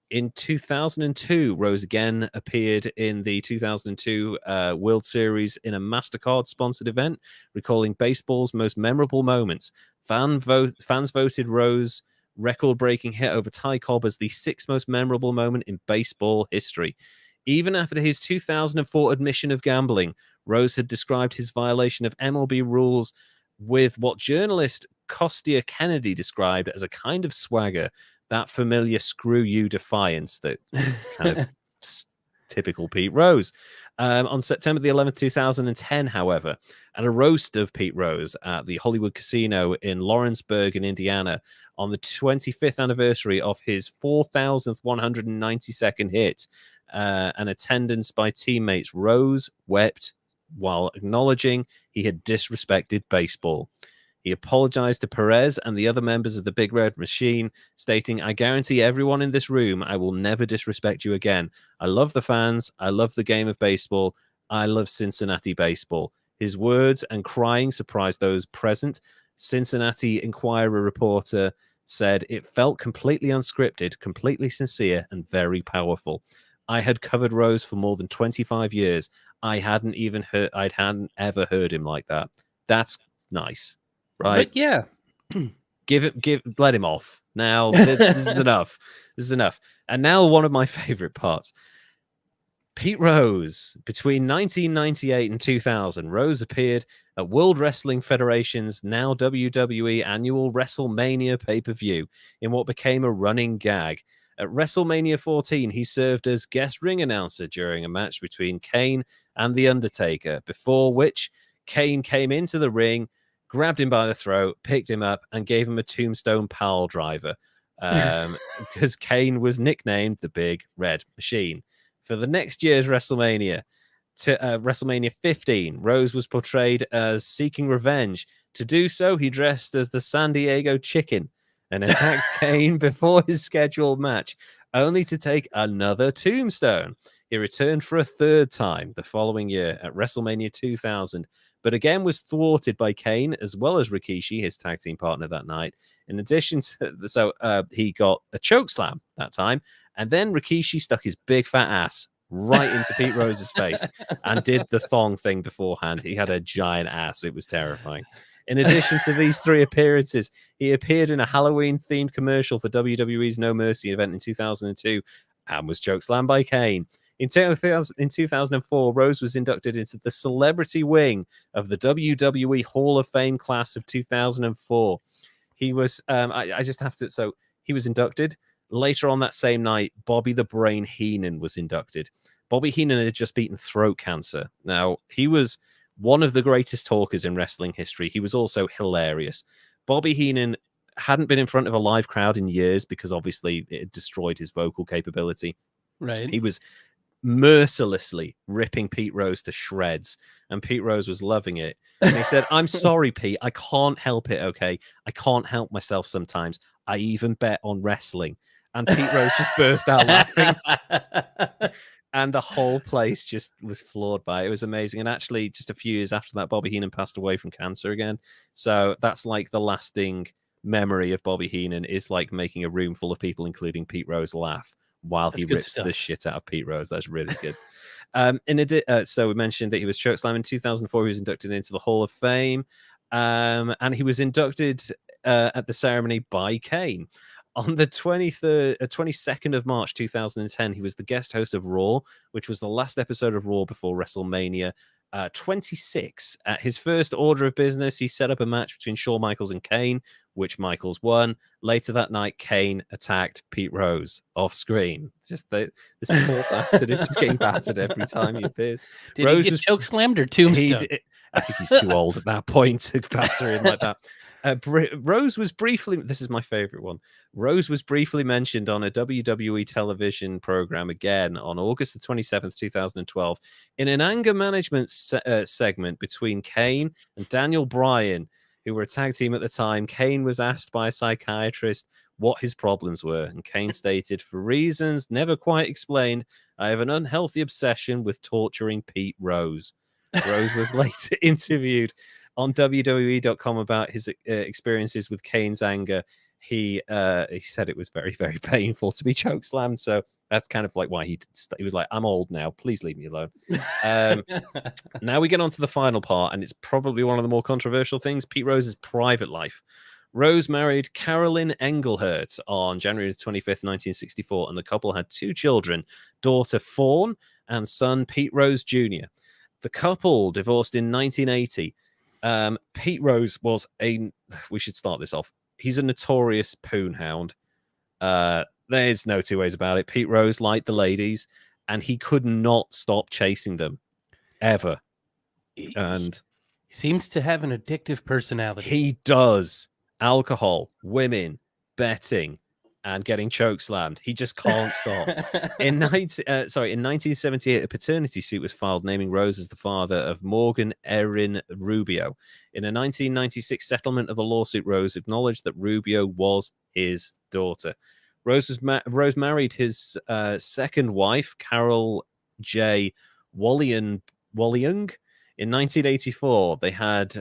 S1: In 2002, Rose again appeared in the 2002 World Series in a MasterCard-sponsored event, recalling baseball's most memorable moments. Fans voted Rose record-breaking hit over Ty Cobb as the 6th most memorable moment in baseball history. Even after his 2004 admission of gambling, Rose had described his violation of MLB rules with what journalist Costia Kennedy described as a kind of swagger, that familiar screw you defiance that kind of typical Pete Rose. On September the 11th, 2010, however, at a roast of Pete Rose at the Hollywood Casino in Lawrenceburg in Indiana on the 25th anniversary of his 4,192nd hit, an attendance by teammates, Rose wept while acknowledging he had disrespected baseball. He apologized to Perez and the other members of the Big Red Machine, stating, "I guarantee everyone in this room I will never disrespect you again. I love the fans. I love the game of baseball. I love Cincinnati baseball." His words and crying surprised those present. Cincinnati Enquirer reporter said, "It felt completely unscripted, completely sincere, and very powerful. I had covered Rose for more than 25 years. I hadn't ever heard him like that." That's nice. Right?
S2: But yeah.
S1: Let him off. Now, this is enough. This is enough. And now one of my favorite parts. Pete Rose, between 1998 and 2000, Rose appeared at World Wrestling Federation's, now WWE, annual WrestleMania pay-per-view in what became a running gag. At WrestleMania 14, he served as guest ring announcer during a match between Kane and The Undertaker, before which Kane came into the ring, grabbed him by the throat, picked him up, and gave him a tombstone pile driver, because Kane was nicknamed the Big Red Machine. For the next year's WrestleMania, WrestleMania 15, Rose was portrayed as seeking revenge. To do so, he dressed as the San Diego Chicken and attacked Kane before his scheduled match, only to take another tombstone. He returned for a third time the following year at WrestleMania 2000, but again was thwarted by Kane as well as Rikishi, his tag team partner that night. In addition to he got a chokeslam that time, and then Rikishi stuck his big fat ass right into Pete Rose's face and did the thong thing beforehand. He had a giant ass. It was terrifying. In addition to these three appearances, he appeared in a Halloween-themed commercial for WWE's No Mercy event in 2002 and was chokeslammed by Kane. In 2004, Rose was inducted into the celebrity wing of the WWE Hall of Fame class of 2004. He was, I just have to, so he was inducted. Later on that same night, Bobby the Brain Heenan was inducted. Bobby Heenan had just beaten throat cancer. Now, he was one of the greatest talkers in wrestling history. He was also hilarious. Bobby Heenan hadn't been in front of a live crowd in years because obviously it had destroyed his vocal capability.
S2: Right.
S1: He was mercilessly ripping Pete Rose to shreds, and Pete Rose was loving it. And he said, "I'm sorry, Pete. I can't help it, okay? I can't help myself sometimes. I even bet on wrestling." And Pete Rose just burst out laughing. And the whole place just was floored by it. It was amazing. And actually, just a few years after that, Bobby Heenan passed away from cancer again. So that's like the lasting memory of Bobby Heenan, is like making a room full of people, including Pete Rose, laugh while he rips the shit out of Pete Rose. That's really good. So we mentioned that he was chokeslammed in 2004. He was inducted into the Hall of Fame. And he was inducted at the ceremony by Kane. On the 22nd of March 2010, he was the guest host of Raw, which was the last episode of Raw before WrestleMania 26. At his first order of business, he set up a match between Shawn Michaels and Kane, which Michaels won. Later that night, Kane attacked Pete Rose off screen. Just this poor bastard is just getting battered every time he appears.
S2: Did Rose he get chokeslammed or tombstone?
S1: I think he's too old at that point to batter him like that. Rose was briefly, this is my favorite one. Rose was briefly mentioned on a WWE television program again on August the 27th, 2012, in an anger management segment between Kane and Daniel Bryan, who were a tag team at the time. Kane was asked by a psychiatrist what his problems were, and Kane stated, "For reasons never quite explained, I have an unhealthy obsession with torturing Pete Rose." Rose was later interviewed on WWE.com about his experiences with Kane's anger. He said it was very, very painful to be chokeslammed. So that's kind of like why he was like, "I'm old now. Please leave me alone." Now we get on to the final part, and it's probably one of the more controversial things: Pete Rose's private life. Rose married Carolyn Engelhart on January 25th, 1964, and the couple had two children, daughter Fawn and son Pete Rose Jr. The couple divorced in 1980. Pete Rose was we should start this off. He's a notorious poon hound. There's no two ways about it. Pete Rose liked the ladies, and he could not stop chasing them ever. And
S2: he seems to have an addictive personality.
S1: He does. Alcohol, women, betting, and getting chokeslammed. He just can't stop. In 1978, a paternity suit was filed naming Rose as the father of Morgan Erin Rubio. In a 1996 settlement of the lawsuit, Rose acknowledged that Rubio was his daughter. Rose married his second wife, Carol J. Walliung. In 1984, they had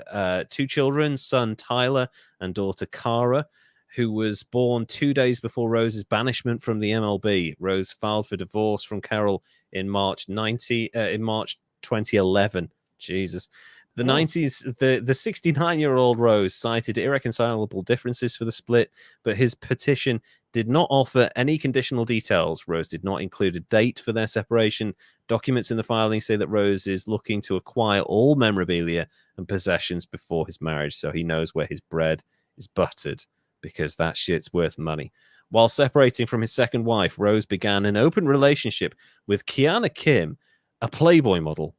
S1: two children, son Tyler and daughter Cara, who was born 2 days before Rose's banishment from the MLB. Rose filed for divorce from Carol in March 2011. Jesus. The 90s, the 69-year-old Rose cited irreconcilable differences for the split, but his petition did not offer any conditional details. Rose did not include a date for their separation. Documents in the filing say that Rose is looking to acquire all memorabilia and possessions before his marriage, so he knows where his bread is buttered, because that shit's worth money. While separating from his second wife, Rose began an open relationship with Kiana Kim, a Playboy model.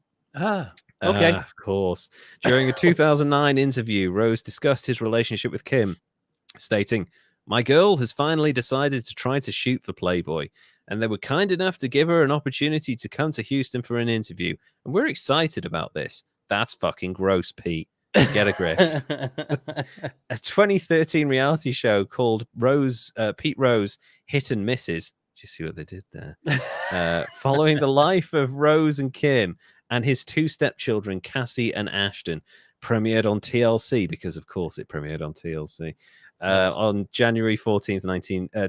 S2: Okay.
S1: Of course. During a 2009 interview, Rose discussed his relationship with Kim, stating, "My girl has finally decided to try to shoot for Playboy, and they were kind enough to give her an opportunity to come to Houston for an interview, and we're excited about this." That's fucking gross, Pete. Get a grip. A 2013 reality show called Pete Rose Hit and Misses. Do you see what they did there? Following the life of Rose and Kim and his two stepchildren, Cassie and Ashton, premiered on TLC, because of course it premiered on TLC, on January 14th,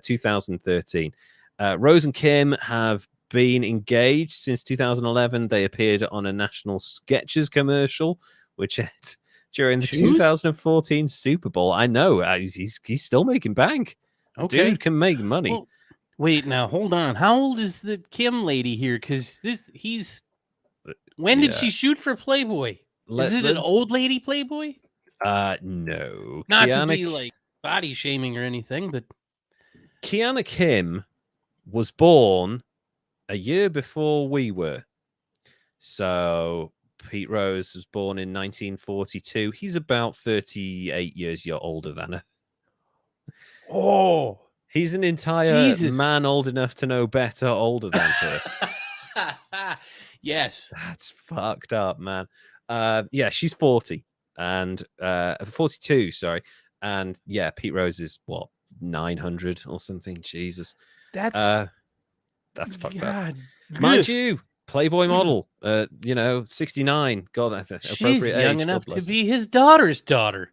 S1: 2013. Rose and Kim have been engaged since 2011. They appeared on a National Skechers commercial, which aired during the 2014 Super Bowl. I know, he's still making bank.
S2: Okay.
S1: Dude can make money.
S2: Well, wait, now hold on. How old is the Kim lady here? Because when did she shoot for Playboy? Is it an old lady Playboy?
S1: No.
S2: Not to be like body shaming or anything, but
S1: Kiana Kim was born a year before we were. So Pete Rose was born in 1942. He's about 38 years older than her.
S2: Oh.
S1: He's an entire man old enough to know better, older than her.
S2: Yes.
S1: That's fucked up, man. Yeah, she's 40 and 42, sorry. And yeah, Pete Rose is what, 900 or something? Jesus.
S2: That's
S1: fucked up. Mind you, Playboy model, 69. God, appropriate
S2: she's young
S1: age,
S2: enough to be his daughter's daughter.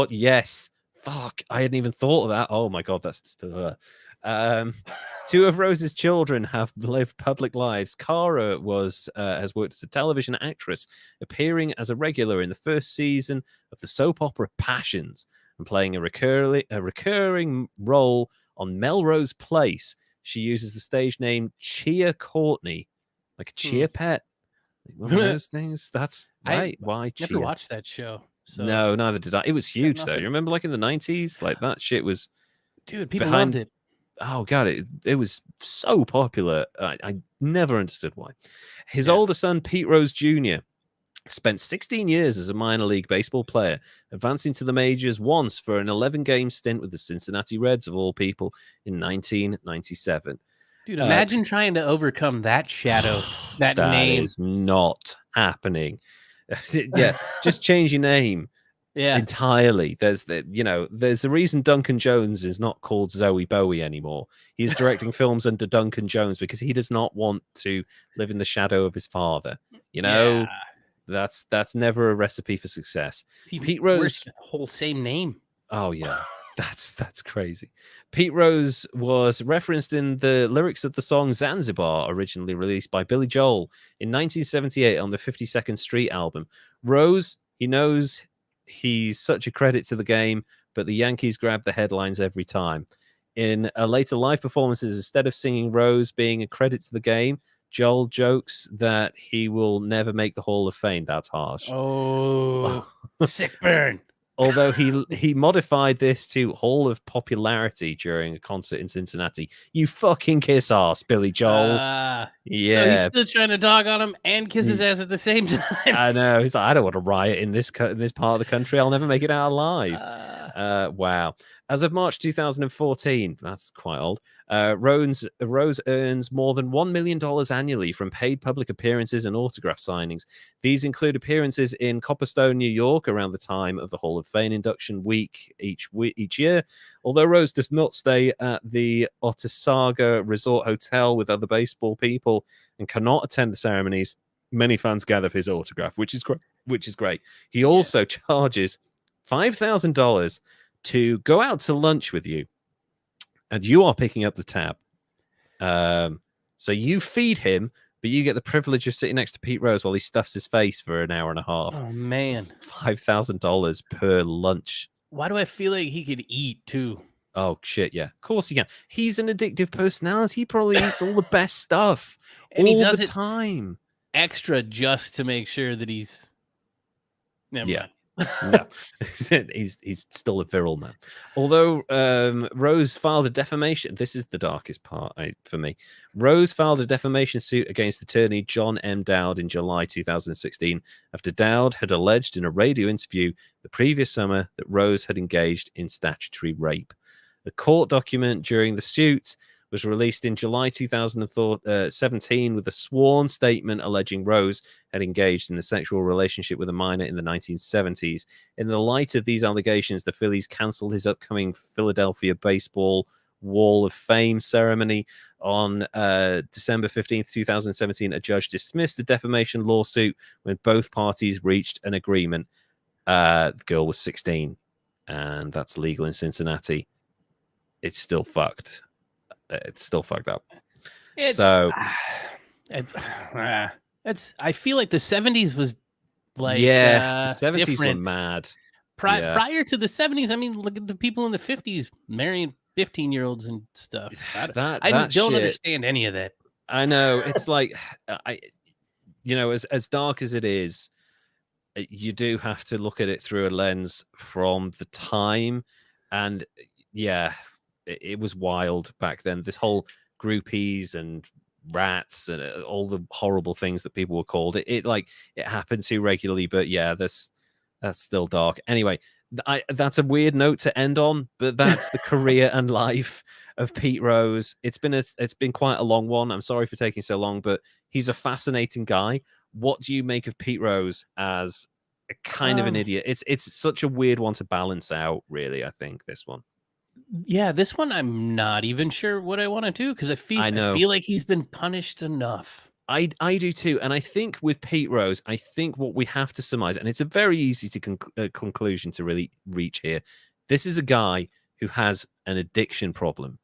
S1: Yes. Fuck, I hadn't even thought of that. Oh my God, that's still her. Two of Rose's children have lived public lives. Cara has worked as a television actress, appearing as a regular in the first season of the soap opera Passions and playing a recurring role on Melrose Place. She uses the stage name Chia Courtney, like a chia pet. One of those things. That's right. Why Chia?
S2: Never watched that show. So.
S1: No, neither did I. It was huge though. You remember, like in the 90s, like that shit was.
S2: Dude, people loved it.
S1: Oh God, it was so popular. I never understood why. His older son, Pete Rose Jr., spent 16 years as a minor league baseball player, advancing to the majors once for an 11-game stint with the Cincinnati Reds, of all people, in 1997.
S2: Dude, imagine trying to overcome that shadow, that name.
S1: That is not happening. Yeah, just change your name.
S2: Yeah,
S1: entirely. There's a reason Duncan Jones is not called Zoe Bowie anymore. He's directing films under Duncan Jones because he does not want to live in the shadow of his father. That's never a recipe for success. Pete Rose,
S2: the whole same name.
S1: Oh yeah, that's crazy. Pete Rose was referenced in the lyrics of the song Zanzibar, originally released by Billy Joel in 1978 on the 52nd Street album. Rose, he knows he's such a credit to the game, but the Yankees grab the headlines every time. In a later live performances, instead of singing Rose being a credit to the game, Joel jokes that he will never make the Hall of Fame. That's harsh.
S2: Oh, sick burn.
S1: Although he modified this to Hall of Popularity during a concert in Cincinnati. You fucking kiss ass, Billy Joel.
S2: Yeah. So he's still trying to dog on him and kiss his ass at the same time.
S1: I know. He's like, I don't want to riot in this part of the country. I'll never make it out alive. Wow. As of March 2014, that's quite old, Rose earns more than $1 million annually from paid public appearances and autograph signings. These include appearances in Copperstone, New York, around the time of the Hall of Fame induction week each year. Although Rose does not stay at the Otesaga Resort Hotel with other baseball people and cannot attend the ceremonies, many fans gather for his autograph, which is great. He also charges $5,000 to go out to lunch with you, and you are picking up the tab. So you feed him but you get the privilege of sitting next to Pete Rose while he stuffs his face for an hour and a half.
S2: Oh man,
S1: $5,000 per lunch.
S2: Why do I feel like he could eat too?
S1: Oh shit, yeah. Of course he can. He's an addictive personality. He probably eats all the best stuff
S2: And he
S1: all
S2: does
S1: the
S2: it
S1: time.
S2: Extra just to make sure that he's never mind.
S1: No, he's still a virile man. Although Rose filed a defamation. This is the darkest part for me. Rose filed a defamation suit against attorney John M. Dowd in July 2016 after Dowd had alleged in a radio interview the previous summer that Rose had engaged in statutory rape. A court document during the suit was released in July 2017 with a sworn statement alleging Rose had engaged in a sexual relationship with a minor in the 1970s. In the light of these allegations, the Phillies canceled his upcoming Philadelphia Baseball Wall of Fame ceremony. On December 15th, 2017, a judge dismissed the defamation lawsuit when both parties reached an agreement. The girl was 16, and that's legal in Cincinnati. It's still fucked. It's still fucked up.
S2: It's I feel like the 70s was like
S1: the 70s
S2: different.
S1: were mad.
S2: Prior to the 70s, I mean, look at the people in the 50s marrying 15-years-olds and stuff. I don't understand any of that.
S1: I know. It's like as dark as it is, you do have to look at it through a lens from the time, and it was wild back then. This whole groupies and rats and all the horrible things that people were called. It happened too regularly, but that's still dark. Anyway, that's a weird note to end on, but that's the career and life of Pete Rose. It's been quite a long one. I'm sorry for taking so long, but he's a fascinating guy. What do you make of Pete Rose as a kind of an idiot? It's such a weird one to balance out, really. I think this one.
S2: Yeah, this one I'm not even sure what I want to do because I feel like he's been punished enough.
S1: I do too, and I think with Pete Rose, I think what we have to surmise, and it's a very easy to conclusion to really reach here. This is a guy who has an addiction problem.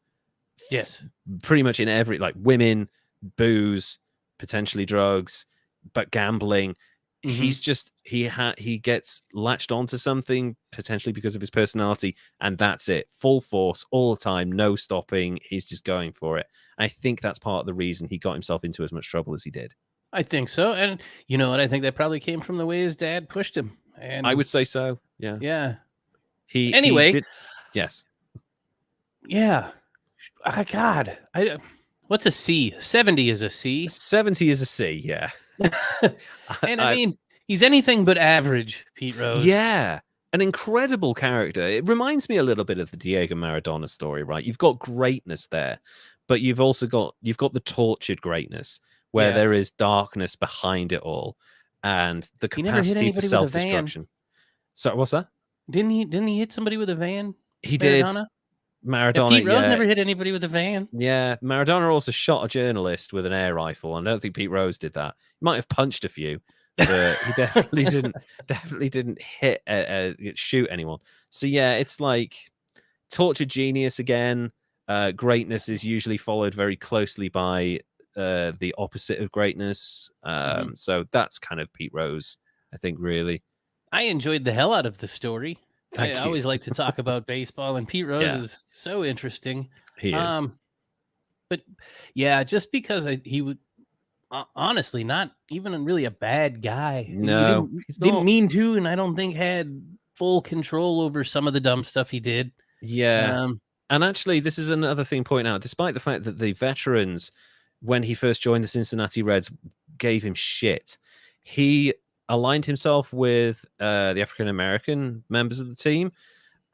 S2: Yes,
S1: pretty much in every women, booze, potentially drugs, but gambling. He's just he gets latched onto something potentially because of his personality, and that's it. Full force all the time, no stopping. He's just going for it. I think that's part of the reason he got himself into as much trouble as he did.
S2: I think so, and you know what? I think that probably came from the way his dad pushed him. And
S1: I would say so. Yeah.
S2: Yeah.
S1: He did, yes.
S2: Yeah. God. What's a C? 70 is a C.
S1: 70 is a C. Yeah.
S2: And I mean, he's anything but average, Pete Rose.
S1: Yeah, an incredible character. It reminds me a little bit of the Diego Maradona story, right? You've got greatness there, but you've got the tortured greatness where there is darkness behind it all, and the capacity for self-destruction. So what's that?
S2: Didn't he hit somebody with a van?
S1: He did. Maradona.
S2: Pete Rose never hit anybody with a van.
S1: Yeah, Maradona also shot a journalist with an air rifle, and I don't think Pete Rose did that. He might have punched a few, but he definitely didn't shoot anyone. So yeah, it's like tortured genius again. Greatness is usually followed very closely by the opposite of greatness. So that's kind of Pete Rose, I think. Really,
S2: I enjoyed the hell out of the story. I always like to talk about baseball, and Pete Rose is so interesting.
S1: He is.
S2: But yeah, just because he would honestly not even really a bad guy.
S1: No,
S2: he didn't mean to, and I don't think had full control over some of the dumb stuff he did.
S1: Yeah. And actually, this is another thing to point out. Despite the fact that the veterans, when he first joined the Cincinnati Reds, gave him shit, he aligned himself with the African-American members of the team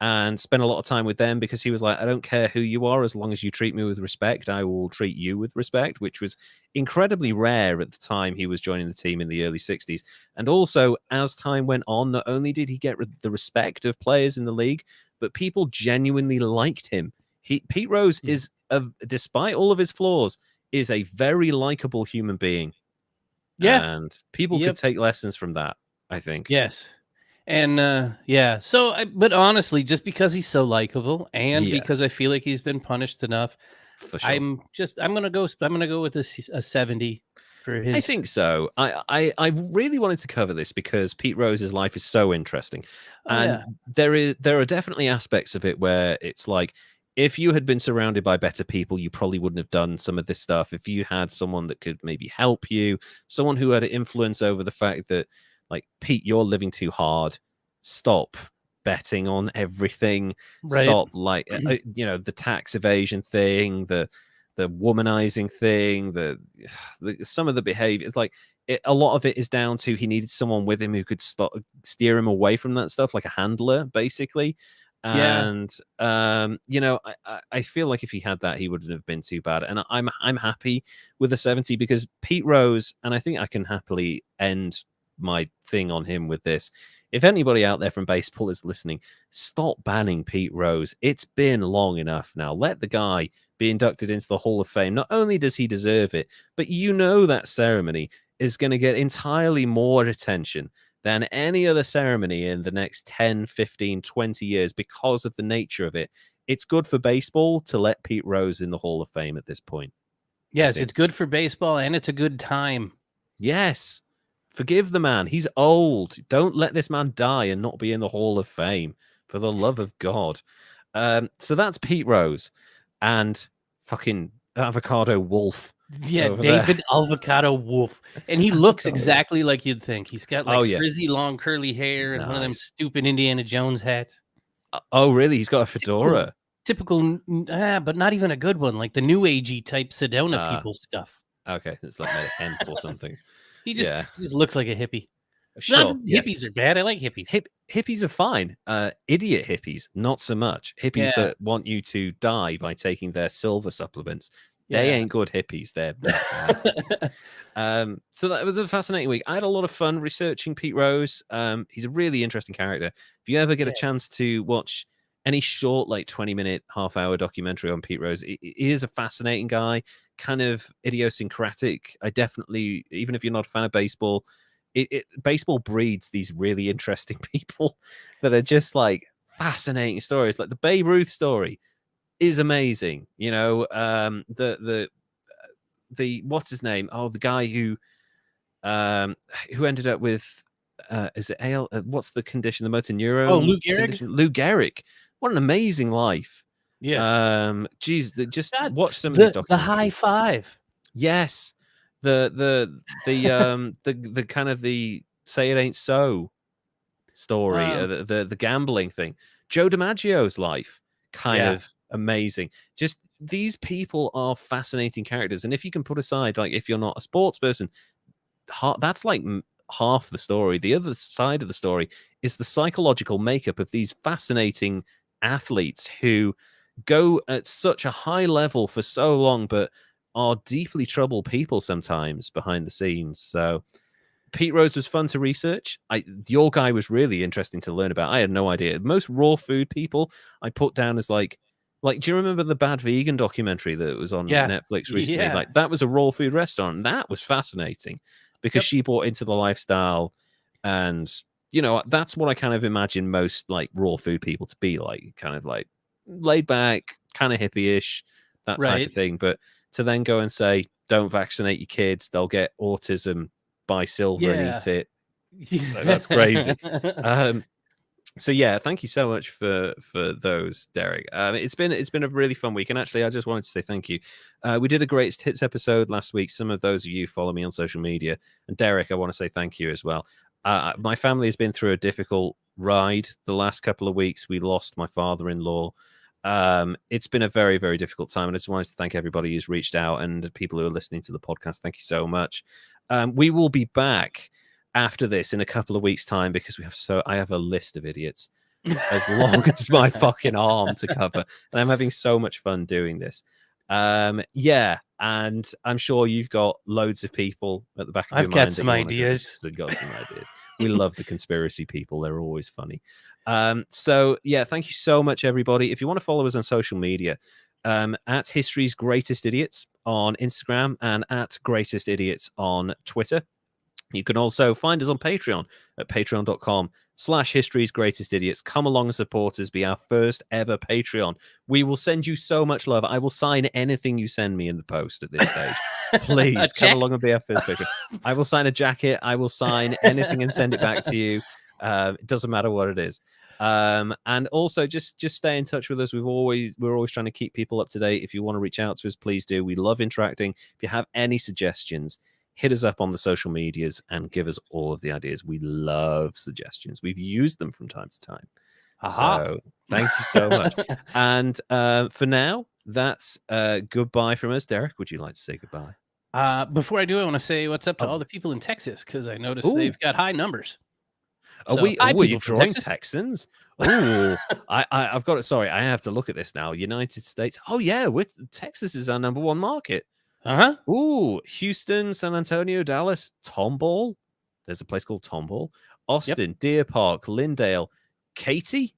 S1: and spent a lot of time with them because he was like, I don't care who you are, as long as you treat me with respect, I will treat you with respect, which was incredibly rare at the time he was joining the team in the early 60s. And also, as time went on, not only did he get the respect of players in the league, but people genuinely liked him. Pete Rose is, despite all of his flaws, is a very likable human being.
S2: Yeah.
S1: And people could take lessons from that, I think.
S2: Yes. And so but honestly, just because he's so likable and because I feel like he's been punished enough,
S1: for sure.
S2: I'm gonna go with a 70. for his.
S1: I think so. I really wanted to cover this because Pete Rose's life is so interesting, and there are definitely aspects of it where it's like, if you had been surrounded by better people, you probably wouldn't have done some of this stuff. If you had someone that could maybe help you, someone who had influence over the fact that, like, Pete, you're living too hard. Stop betting on everything.
S2: Right.
S1: Stop, like, the tax evasion thing, the womanizing thing, the some of the behavior. It's like a lot of it is down to he needed someone with him who could steer him away from that stuff, like a handler, basically. And I feel like if he had that, he wouldn't have been too bad. And I'm happy with the 70 because Pete Rose, and I think I can happily end my thing on him with this. If anybody out there from baseball is listening, stop banning Pete Rose. It's been long enough now. Let the guy be inducted into the Hall of Fame. Not only does he deserve it, but that ceremony is going to get entirely more attention than any other ceremony in the next 10, 15, 20 years because of the nature of it. It's good for baseball to let Pete Rose in the Hall of Fame at this point.
S2: Yes, it's good for baseball, and it's a good time.
S1: Yes. Forgive the man. He's old. Don't let this man die and not be in the Hall of Fame, for the love of God. So that's Pete Rose and fucking Avocado Wolfe.
S2: Yeah, David Avocado Wolfe. And he looks exactly like you'd think. He's got frizzy, long, curly hair and one of them stupid Indiana Jones hats.
S1: Oh, really? He's got a fedora.
S2: Typical, but not even a good one, like the new agey type Sedona people stuff.
S1: Okay, it's like made of hemp or something.
S2: He just looks like a hippie.
S1: Sure,
S2: hippies are bad. I like hippies.
S1: Hippies are fine. Idiot hippies, not so much. Hippies that want you to die by taking their silver supplements. They ain't good hippies. They're bad. So that was a fascinating week. I had a lot of fun researching Pete Rose. He's a really interesting character. If you ever get a chance to watch any short, like 20-minute, half-hour documentary on Pete Rose, he is a fascinating guy, kind of idiosyncratic. I definitely, even if you're not a fan of baseball, baseball breeds these really interesting people that are just like fascinating stories. Like the Babe Ruth story is amazing. The what's his name? Oh, the guy who ended up with is it AL? What's the condition? The motor neuron.
S2: Oh, Lou Gehrig.
S1: Lou Gehrig. What an amazing life.
S2: Yes.
S1: Geez, just watch some of these documentaries.
S2: The high five.
S1: Yes. The kind of the say it ain't so story, the gambling thing. Joe DiMaggio's life, kind of amazing. Just these people are fascinating characters, and if you can put aside, like, if you're not a sports person, that's like half the story. The other side of the story is the psychological makeup of these fascinating athletes who go at such a high level for so long, but are deeply troubled people sometimes behind the scenes. So Pete Rose was fun to research. Your guy was really interesting to learn about. I had no idea. Most raw food people I put down as like, do you remember the Bad Vegan documentary that was on Netflix recently?
S2: Yeah.
S1: Like, that was a raw food restaurant. And that was fascinating because she bought into the lifestyle, and that's what I kind of imagine most like raw food people to be like, kind of like laid back, kind of hippie-ish, that type of thing. But to then go and say, don't vaccinate your kids, they'll get autism, buy silver and eat it. That's crazy. So yeah, thank you so much for those, Derek. It's been a really fun week, and actually, I just wanted to say thank you. We did a greatest hits episode last week. Some of those of you follow me on social media, and Derek, I want to say thank you as well. My family has been through a difficult ride the last couple of weeks. We lost my father-in-law. It's been a very, very difficult time, and I just wanted to thank everybody who's reached out and people who are listening to the podcast. Thank you so much. We will be back after this in a couple of weeks' time because I have a list of idiots as long as my fucking arm to cover, and I'm having so much fun doing this. And I'm sure you've got loads of people at the back of your mind.
S2: I've got some ideas.
S1: We love the conspiracy people. They're always funny. So yeah, thank you so much, everybody. If you want to follow us on social media, at History's Greatest Idiots on Instagram and at Greatest Idiots on Twitter. You can also find us on Patreon at patreon.com/History's Greatest Idiots. Come along and support us. Be our first ever Patreon. We will send you so much love. I will sign anything you send me in the post at this stage. Please come along and be our first patron. I will sign a jacket. I will sign anything and send it back to you. It doesn't matter what it is. And also just stay in touch with us. We're always trying to keep people up to date. If you want to reach out to us, please do. We love interacting. If you have any suggestions, hit us up on the social medias and give us all of the ideas. We love suggestions. We've used them from time to time. So thank you so much. And for now, that's goodbye from us. Derek, would you like to say goodbye?
S2: Before I do, I want to say what's up to all the people in Texas, because I noticed they've got high numbers.
S1: Are you drawing Texans? Oh, I've got it. Sorry, I have to look at this now. United States. Oh yeah, Texas is our number one market. Ooh, Houston, San Antonio, Dallas, Tomball. There's a place called Tomball. Austin, Deer Park, Lindale, Katy.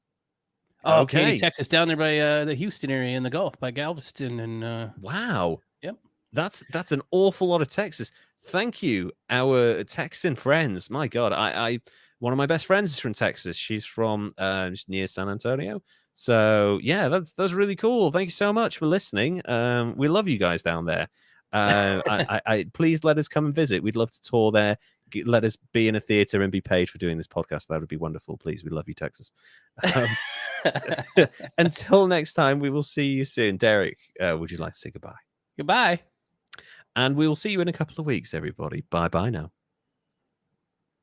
S2: Oh, Katy, Texas, down there by the Houston area in the Gulf, by Galveston, and
S1: wow.
S2: Yep.
S1: That's an awful lot of Texas. Thank you, our Texan friends. My God, I one of my best friends is from Texas. She's from just near San Antonio. So yeah, that's really cool. Thank you so much for listening. We love you guys down there. Please let us come and visit. We'd love to tour there. Let us be in a theater and be paid for doing this podcast. That would be wonderful. Please, we love you, Texas. Until next time, we will see you soon. Derek, would you like to say goodbye?
S2: Goodbye.
S1: And we will see you in a couple of weeks, everybody. Bye-bye now.